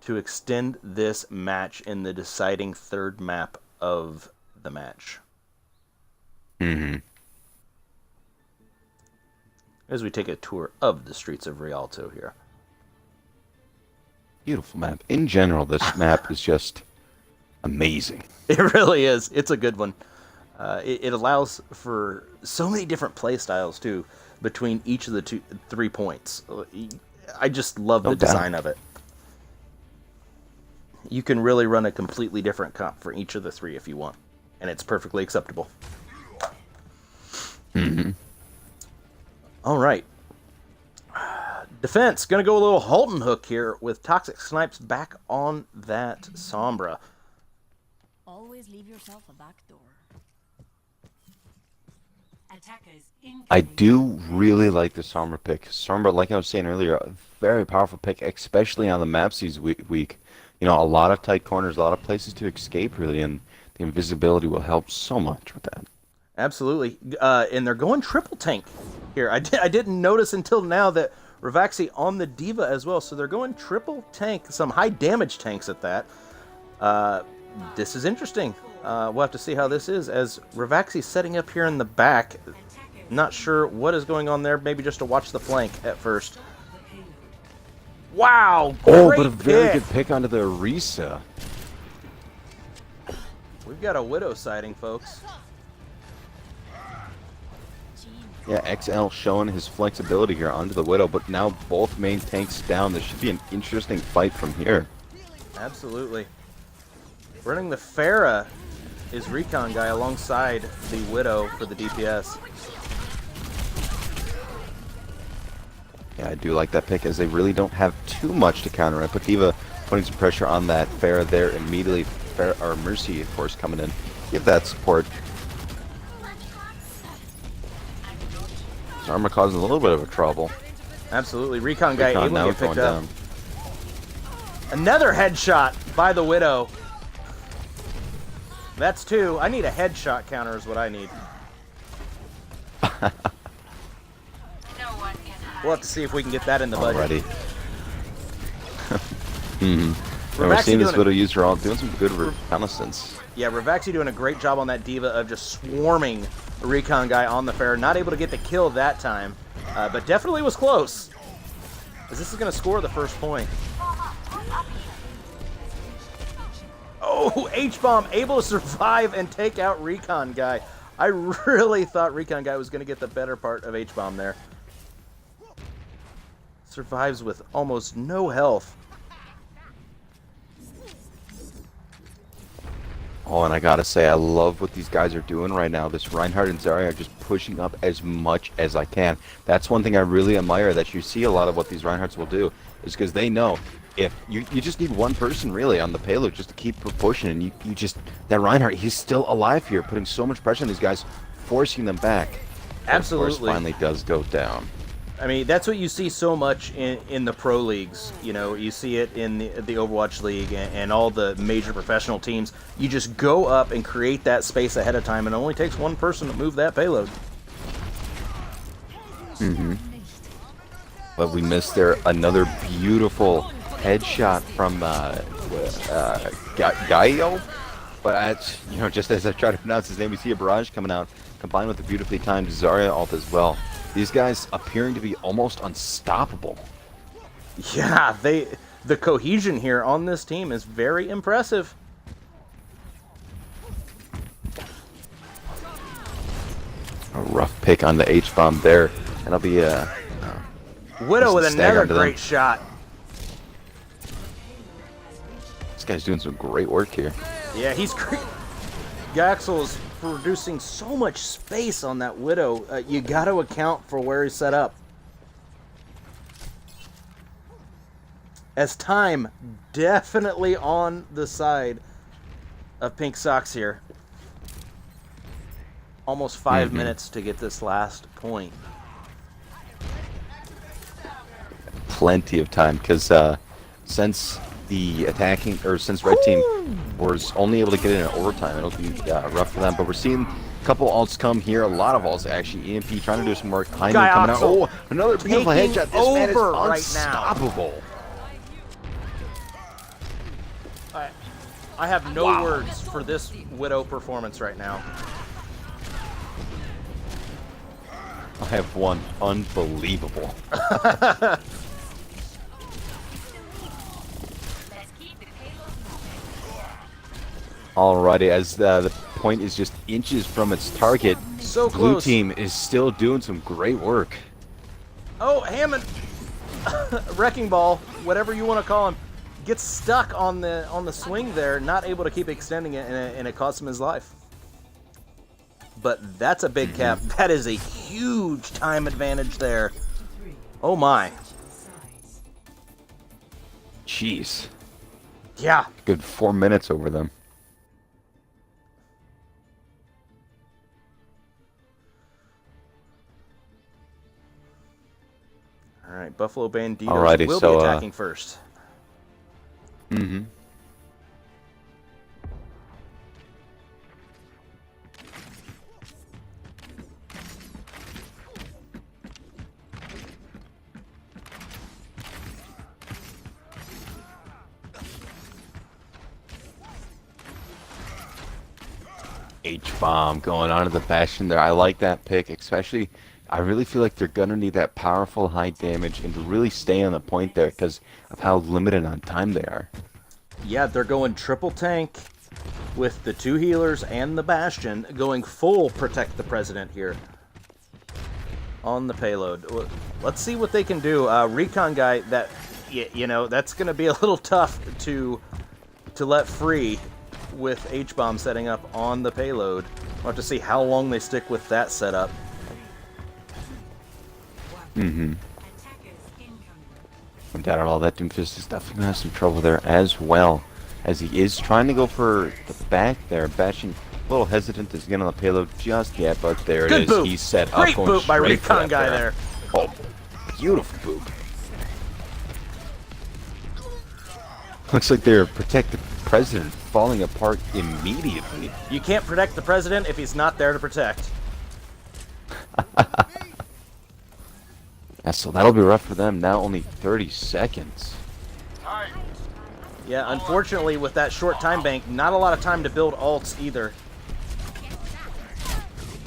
Speaker 1: to extend this match in the deciding third map of the match. As we take a tour of the streets of Rialto here.
Speaker 2: Beautiful map. In general, this map is just amazing.
Speaker 1: It really is. It's a good one. It allows for so many different play styles, too, between each of the 3 points. I just love the design of it. You can really run a completely different comp for each of the 3 if you want, and it's perfectly acceptable. All right. Defense, going to go a little Halton hook here with Toxic Snipes back on that Sombra.
Speaker 5: Always leave yourself a back door.
Speaker 2: I do really like the Sombra pick. Sombra, like I was saying earlier, a very powerful pick, especially on the maps these week. You know, a lot of tight corners, a lot of places to escape, really, and the invisibility will help so much with that.
Speaker 1: Absolutely. And they're going triple tank here. I didn't notice until now that Ravaxi on the Diva as well, so they're going triple tank, some high damage tanks at that. This is interesting. We'll have to see how this is, as Ravaxi's setting up here in the back. Not sure what is going on there, maybe just to watch the flank at first. Wow!
Speaker 2: But a very good pick onto the Orisa.
Speaker 1: We've got a Widow sighting, folks.
Speaker 2: Yeah, XL showing his flexibility here onto the Widow, but now both main tanks down. This should be an interesting fight from here.
Speaker 1: Absolutely. Running the Pharah is Recon Guy alongside the Widow for the DPS.
Speaker 2: Yeah, I do like that pick as they really don't have too much to counter it. But Diva putting some pressure on that Pharah there immediately. Pharah, or Mercy, of course, coming in. Give that support. Armor causing a little bit of a trouble.
Speaker 1: Absolutely. Recon Guy
Speaker 2: Recon
Speaker 1: able
Speaker 2: now
Speaker 1: to get picked
Speaker 2: going
Speaker 1: up.
Speaker 2: down.
Speaker 1: Another headshot by the Widow. That's two. I need a headshot counter is what I need. We'll have to see if we can get that in the budget.
Speaker 2: Already. And we're seeing this Widow user all doing some good reconnaissance.
Speaker 1: Yeah, Ravaxi doing a great job on that Diva of just swarming a Recon Guy on the Pharah. Not able to get the kill that time, but definitely was close. As this is going to score the first point. Oh, H-Bomb able to survive and take out Recon Guy. I really thought Recon Guy was going to get the better part of H-Bomb there. Survives with almost no health.
Speaker 2: Oh, and I gotta say, I love what these guys are doing right now. This Reinhardt and Zarya are just pushing up as much as I can. That's one thing I really admire, that you see a lot of what these Reinhardts will do, is because they know if you just need one person really on the payload just to keep pushing, and you just, that Reinhardt, he's still alive here, putting so much pressure on these guys, forcing them back.
Speaker 1: Absolutely.
Speaker 2: Of course, finally does go down.
Speaker 1: I mean, that's what you see so much in the pro leagues. You know, you see it in the Overwatch League and all the major professional teams. You just go up and create that space ahead of time, and it only takes one person to move that payload.
Speaker 2: But we missed there another beautiful headshot from Gaio. But you know, just as I try to pronounce his name, we see a barrage coming out, combined with a beautifully timed Zarya ult as well. These guys appearing to be almost unstoppable.
Speaker 1: Yeah, the cohesion here on this team is very impressive.
Speaker 2: A rough pick on the H-bomb there. That'll be
Speaker 1: Widow with another
Speaker 2: onto them.
Speaker 1: great shot.
Speaker 2: This guy's doing some great work here.
Speaker 1: Yeah, he's great. Gaxel is producing so much space on that Widow. You got to account for where he's set up. As time definitely on the side of Pnk Sox here. Almost 5 minutes to get this last point.
Speaker 2: Plenty of time, because since the attacking, or since red team was only able to get in overtime, it'll be rough for them. But we're seeing a couple ults come here, a lot of ults actually. EMP trying to do some work. Hyman coming out. Oh, another beautiful headshot. This man is unstoppable.
Speaker 1: I have no words for this Widow performance right now.
Speaker 2: I have one. Unbelievable. Alrighty, as the point is just inches from its target,
Speaker 1: So
Speaker 2: blue
Speaker 1: close.
Speaker 2: team is still doing some great work.
Speaker 1: Oh, Hammond, wrecking ball, whatever you want to call him, gets stuck on the swing there, not able to keep extending it, and it costs him his life. But that's a big cap. That is a huge time advantage there. Oh my.
Speaker 2: Jeez.
Speaker 1: Yeah.
Speaker 2: Good 4 minutes over them.
Speaker 1: All right, Buffalo Banditos
Speaker 2: Alrighty,
Speaker 1: will
Speaker 2: so,
Speaker 1: be attacking first.
Speaker 2: H-bomb going onto the Bastion there. I like that pick, especially. I really feel like they're going to need that powerful high damage and to really stay on the point there because of how limited on time they are.
Speaker 1: Yeah, they're going triple tank with the 2 healers and the Bastion, going full protect the president here. on the payload. Let's see what they can do. Recon guy, that you know, that's going to be a little tough to let free with H-bomb setting up on the payload. We'll have to see how long they stick with that setup.
Speaker 2: Mm-hmm. No doubt at all, that Doomfist is definitely going to have some trouble there as well, as he is trying to go for the back there. Bastion a little hesitant to get on the payload just yet, but there
Speaker 1: Good
Speaker 2: it is.
Speaker 1: boop.
Speaker 2: He's set up.
Speaker 1: Great
Speaker 2: going
Speaker 1: boop by
Speaker 2: straight for
Speaker 1: Recon
Speaker 2: that
Speaker 1: guy
Speaker 2: there.
Speaker 1: there.
Speaker 2: Oh, beautiful boop. Looks like they're protecting the president falling apart immediately.
Speaker 1: You can't protect the president if he's not there to protect.
Speaker 2: Yeah, so that'll be rough for them. Now only 30 seconds.
Speaker 4: Time.
Speaker 1: Yeah, unfortunately, with that short time bank, not a lot of time to build ults either.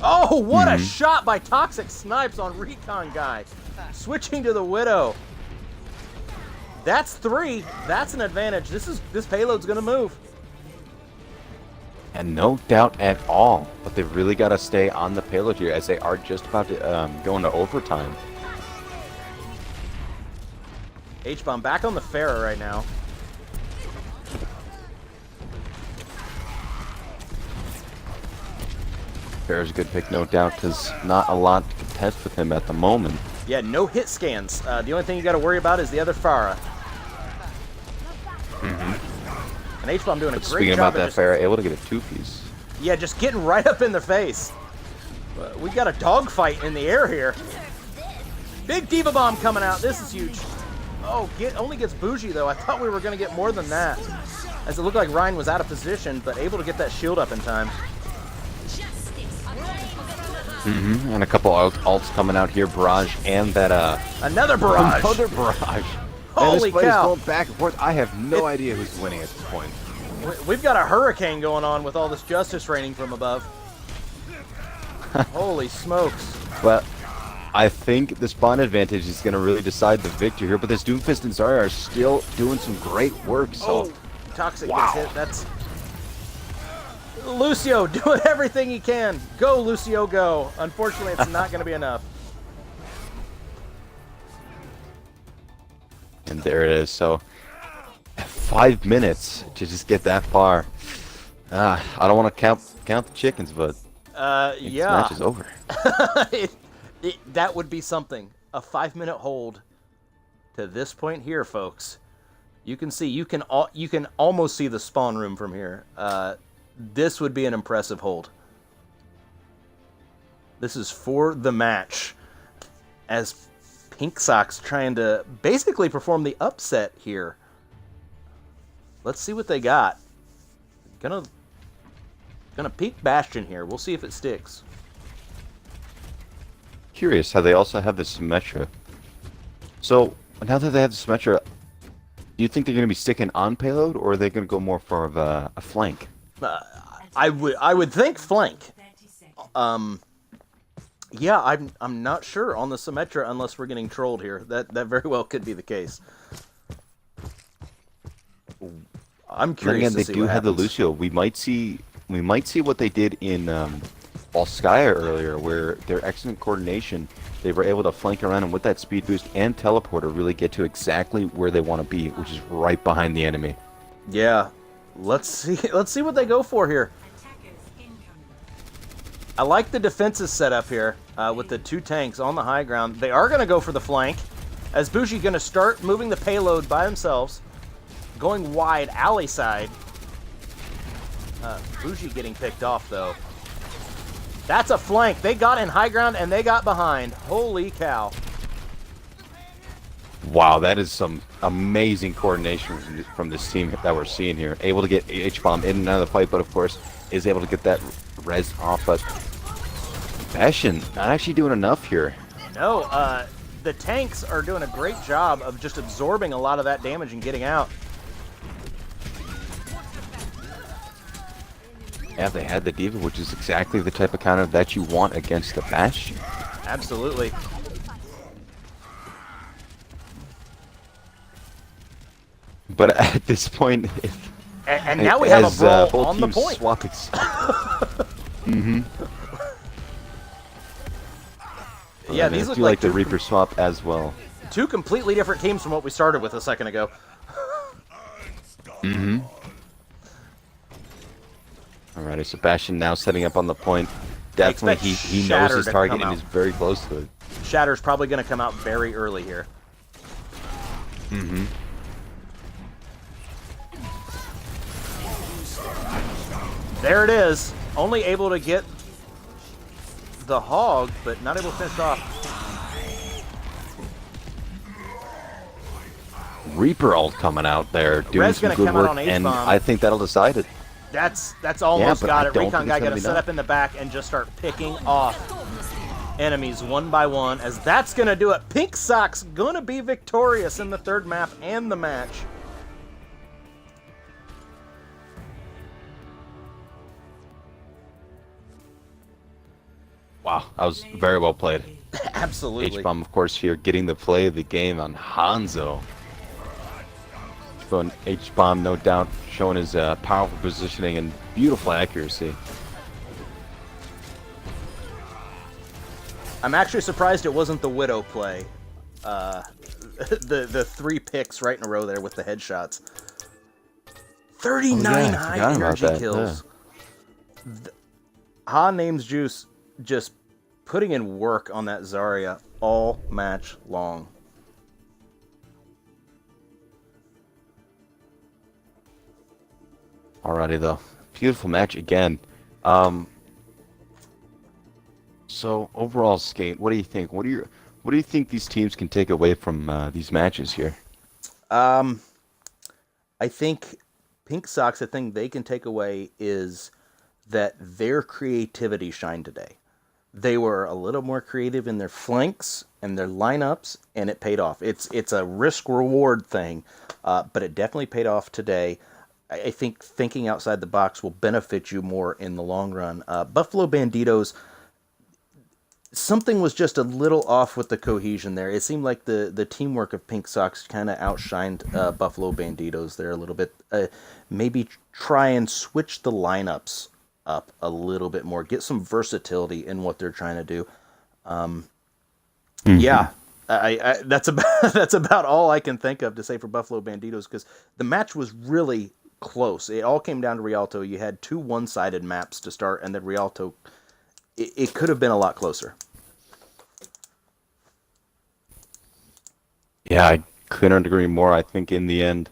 Speaker 1: Oh, what a shot by Toxic Snipes on Recon guy. Switching to the Widow. That's 3. That's an advantage. This payload's gonna move.
Speaker 2: And no doubt at all. But they've really got to stay on the payload here, as they are just about to go into overtime.
Speaker 1: H-bomb back on the Pharah right now.
Speaker 2: Bear's a good pick, no doubt, because not a lot to contest with him at the moment.
Speaker 1: Yeah, no hit scans. The only thing you got to worry about is the other Pharah. And H-bomb doing a
Speaker 2: But
Speaker 1: great
Speaker 2: speaking
Speaker 1: job
Speaker 2: about that,
Speaker 1: just,
Speaker 2: Farah able to get a two-piece.
Speaker 1: yeah, just getting right up in the face. We got a dogfight in the air here. Big Diva Bomb coming out. This is huge. Oh, only gets Bougie, though. I thought we were going to get more than that, as it looked like Ryan was out of position, but able to get that shield up in time.
Speaker 2: And a couple ults coming out here. Barrage and that,
Speaker 1: Another barrage.
Speaker 2: Another barrage.
Speaker 1: Holy
Speaker 2: and this play is
Speaker 1: cow.
Speaker 2: going back and forth. I have no idea who's winning at this point.
Speaker 1: We've got a hurricane going on with all this justice raining from above. Holy smokes.
Speaker 2: But I think the spawn advantage is going to really decide the victor here. But this Doomfist and Zarya are still doing some great work. So,
Speaker 1: Toxic
Speaker 2: wow.
Speaker 1: gets hit. That's Lucio doing everything he can. Go, Lucio, go. Unfortunately, it's not going to be enough.
Speaker 2: and there it is. So 5 minutes to just get that far. I don't want to count the chickens, but
Speaker 1: Yeah.
Speaker 2: this match is over.
Speaker 1: That would be something. A 5-minute hold to this point here, folks. You can see, you can almost see the spawn room from here. This would be an impressive hold. This is for the match, as Pnk Sox trying to basically perform the upset here. Let's see what they got. Gonna peek Bastion here. We'll see if it sticks.
Speaker 2: Curious how they also have the Symmetra. So now that they have the Symmetra, do you think they're going to be sticking on payload, or are they going to go more for a flank?
Speaker 1: I would think flank. Yeah, I'm not sure on the Symmetra unless we're getting trolled here. That very well could be the case. I'm curious.
Speaker 2: Again,
Speaker 1: to
Speaker 2: they
Speaker 1: see
Speaker 2: do
Speaker 1: what
Speaker 2: have the
Speaker 1: happens.
Speaker 2: Lucio. We might see what they did in Volskaya earlier, where their excellent coordination, they were able to flank around and with that speed boost and teleporter really get to exactly where they want to be, which is right behind the enemy.
Speaker 1: Yeah, let's see what they go for here. I like the defenses set up here with the 2 tanks on the high ground. They are going to go for the flank, as Bougie going to start moving the payload by themselves, going wide alley side. Bougie getting picked off though. That's a flank. They got in high ground and they got behind. Holy cow.
Speaker 2: Wow, that is some amazing coordination from this team that we're seeing here. Able to get H-bomb in and out of the fight, but of course is able to get that res off. But Bastion not actually doing enough here.
Speaker 1: No, the tanks are doing a great job of just absorbing a lot of that damage and getting out.
Speaker 2: Yeah, they had the Diva, which is exactly the type of counter that you want against the Bastion.
Speaker 1: Absolutely.
Speaker 2: But at this point,
Speaker 1: And now we have a brawl
Speaker 2: both
Speaker 1: on the
Speaker 2: teams
Speaker 1: point. Yeah,
Speaker 2: And
Speaker 1: these
Speaker 2: I
Speaker 1: look
Speaker 2: do
Speaker 1: like
Speaker 2: the
Speaker 1: two,
Speaker 2: Reaper swap as well.
Speaker 1: two completely different teams from what we started with a second ago.
Speaker 2: Mm-hmm. Alrighty, Sebastian now setting up on the point. Definitely,
Speaker 1: expect
Speaker 2: he knows
Speaker 1: Shatter
Speaker 2: his
Speaker 1: to
Speaker 2: target
Speaker 1: come
Speaker 2: and
Speaker 1: out.
Speaker 2: is very close to it.
Speaker 1: Shatter's probably going to come out very early here.
Speaker 2: Mm-hmm.
Speaker 1: There it is. Only able to get the hog, but not able to finish off.
Speaker 2: Reaper ult coming out there, doing
Speaker 1: Red's
Speaker 2: some
Speaker 1: gonna
Speaker 2: good
Speaker 1: come out
Speaker 2: work,
Speaker 1: on
Speaker 2: and
Speaker 1: H-bomb.
Speaker 2: I think that'll decide it.
Speaker 1: That's almost
Speaker 2: but
Speaker 1: got
Speaker 2: I
Speaker 1: it.
Speaker 2: don't
Speaker 1: Recon
Speaker 2: think
Speaker 1: guy
Speaker 2: it's
Speaker 1: got
Speaker 2: gonna
Speaker 1: to
Speaker 2: be
Speaker 1: set
Speaker 2: enough.
Speaker 1: up in the back and just start picking off enemies one by one, as that's going to do it. Pnk Sox going to be victorious in the third map and the match.
Speaker 2: Wow, that was very well played.
Speaker 1: Absolutely.
Speaker 2: H-bomb, of course, here getting the play of the game on Hanzo. Showing H-bomb, no doubt, showing his powerful positioning and beautiful accuracy.
Speaker 1: I'm actually surprised it wasn't the Widow play. The 3 picks right in a row there with the headshots. 39 high energy kills.
Speaker 2: Yeah.
Speaker 1: Ha Names Juice just putting in work on that Zarya all match long.
Speaker 2: Alrighty, though. Beautiful match again. So overall, Skate, what do you think? What do you think these teams can take away from these matches here?
Speaker 1: I think Pnk Sox, the thing they can take away is that their creativity shined today. They were a little more creative in their flanks and their lineups, and it paid off. It's a risk-reward thing, but it definitely paid off today. I think thinking outside the box will benefit you more in the long run. Buffalo Banditos, something was just a little off with the cohesion there. It seemed like the teamwork of Pnk Sox kind of outshined Buffalo Banditos there a little bit. Maybe try and switch the lineups up a little bit more. Get some versatility in what they're trying to do. Yeah, that's about all I can think of to say for Buffalo Banditos, because the match was really close. It all came down to Rialto. You had 2 one-sided maps to start, and then Rialto, it could have been a lot closer.
Speaker 2: Yeah, I couldn't agree more. I think in the end,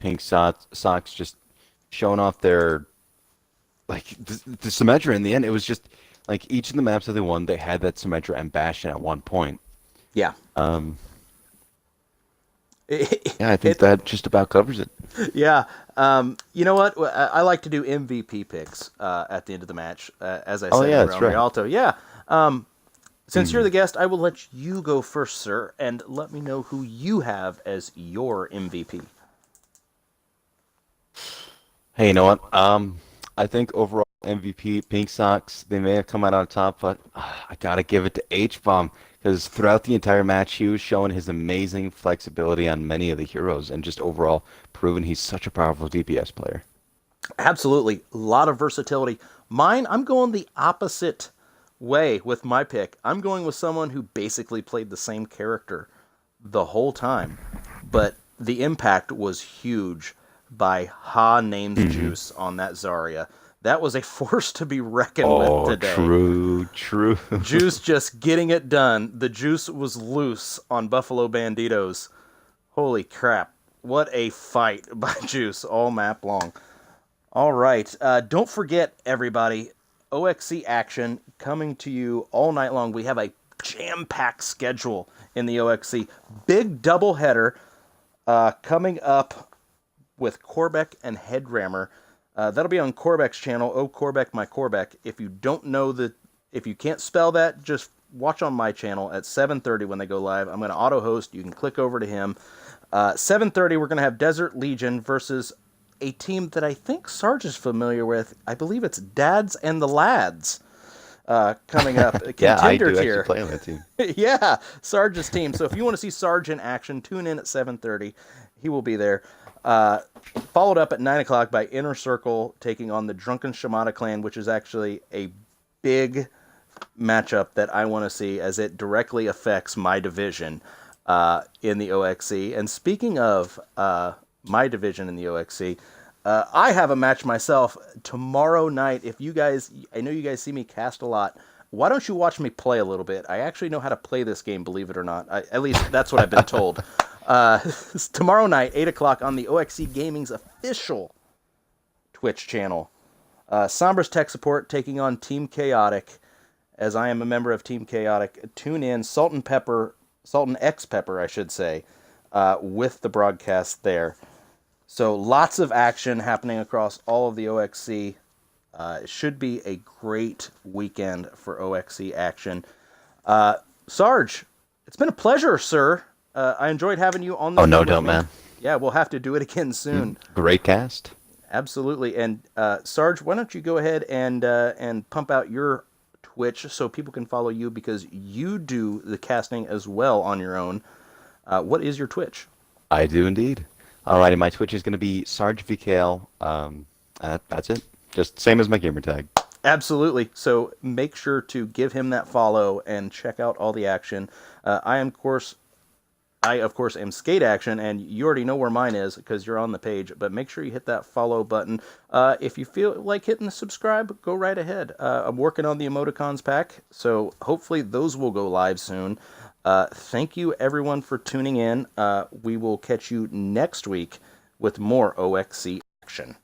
Speaker 2: Pnk Sox just showing off their the Symmetra. In the end, it was just like each of the maps that they won, they had that Symmetra and Bastion at one point.
Speaker 1: Yeah.
Speaker 2: Yeah, I think that just about covers it.
Speaker 1: Yeah. You know what? I like to do MVP picks at the end of the match, as I said
Speaker 2: that's right.
Speaker 1: Rialto. Yeah. Since you're the guest, I will let you go first, sir, and let me know who you have as your MVP.
Speaker 2: Hey, you know what? I think overall MVP, Pnk Sox, they may have come out on top, but I gotta give it to H-bomb, because throughout the entire match, he was showing his amazing flexibility on many of the heroes, and just overall proving he's such a powerful DPS player.
Speaker 1: Absolutely. A lot of versatility. Mine, I'm going the opposite way with my pick. I'm going with someone who basically played the same character the whole time, but the impact was huge by Ha Names Juice on that Zarya. That was a force to be reckoned with today.
Speaker 2: True.
Speaker 1: Juice just getting it done. The juice was loose on Buffalo Banditos. Holy crap. What a fight by Juice all map long. All right. Don't forget, everybody, OXC action coming to you all night long. We have a jam-packed schedule in the OXC. Big doubleheader coming up with Corbeck and Headrammer. That'll be on Corbeck's channel. Oh, Corbeck, my Corbeck. If you don't know if you can't spell that, just watch on my channel at 7:30 when they go live. I'm going to auto-host. You can click over to him. 7:30, we're going to have Desert Legion versus a team that I think Sarge is familiar with. I believe it's Dads and the Lads coming up.
Speaker 2: Yeah, I do
Speaker 1: tier.
Speaker 2: actually play on that team.
Speaker 1: Yeah, Sarge's team. So if you want to see Sarge in action, tune in at 7:30. He will be there. Followed up at 9 o'clock by Inner Circle taking on the Drunken Shamata clan, which is actually a big matchup that I want to see, as it directly affects my division in the OXC. And speaking of my division in the OXC, I have a match myself tomorrow night. If you guys, I know you guys see me cast a lot. Why don't you watch me play a little bit? I actually know how to play this game, believe it or not. At least that's what I've been told. Tomorrow night, 8 o'clock on the OXC Gaming's official Twitch channel. Sombra's Tech Support taking on Team Chaotic, as I am a member of Team Chaotic. Tune in, Salt and X Pepper, I should say, with the broadcast there. So lots of action happening across all of the OXC. It should be a great weekend for OXC action. Sarge, it's been a pleasure, sir. I enjoyed having you on the
Speaker 2: Oh, no
Speaker 1: show with
Speaker 2: doubt,
Speaker 1: me.
Speaker 2: man.
Speaker 1: Yeah, we'll have to do it again soon.
Speaker 2: Great cast.
Speaker 1: Absolutely. And Sarge, why don't you go ahead and pump out your Twitch so people can follow you, because you do the casting as well on your own. What is your Twitch?
Speaker 2: I do indeed. Alrighty, my Twitch is going to be Sarge VKL. That's it. Just same as my gamer tag.
Speaker 1: Absolutely. So make sure to give him that follow and check out all the action. I of course am Skateaction, and you already know where mine is because you're on the page, but make sure you hit that follow button. If you feel like hitting the subscribe, go right ahead. I'm working on the emoticons pack, so hopefully those will go live soon. Thank you everyone for tuning in. We will catch you next week with more OXC action.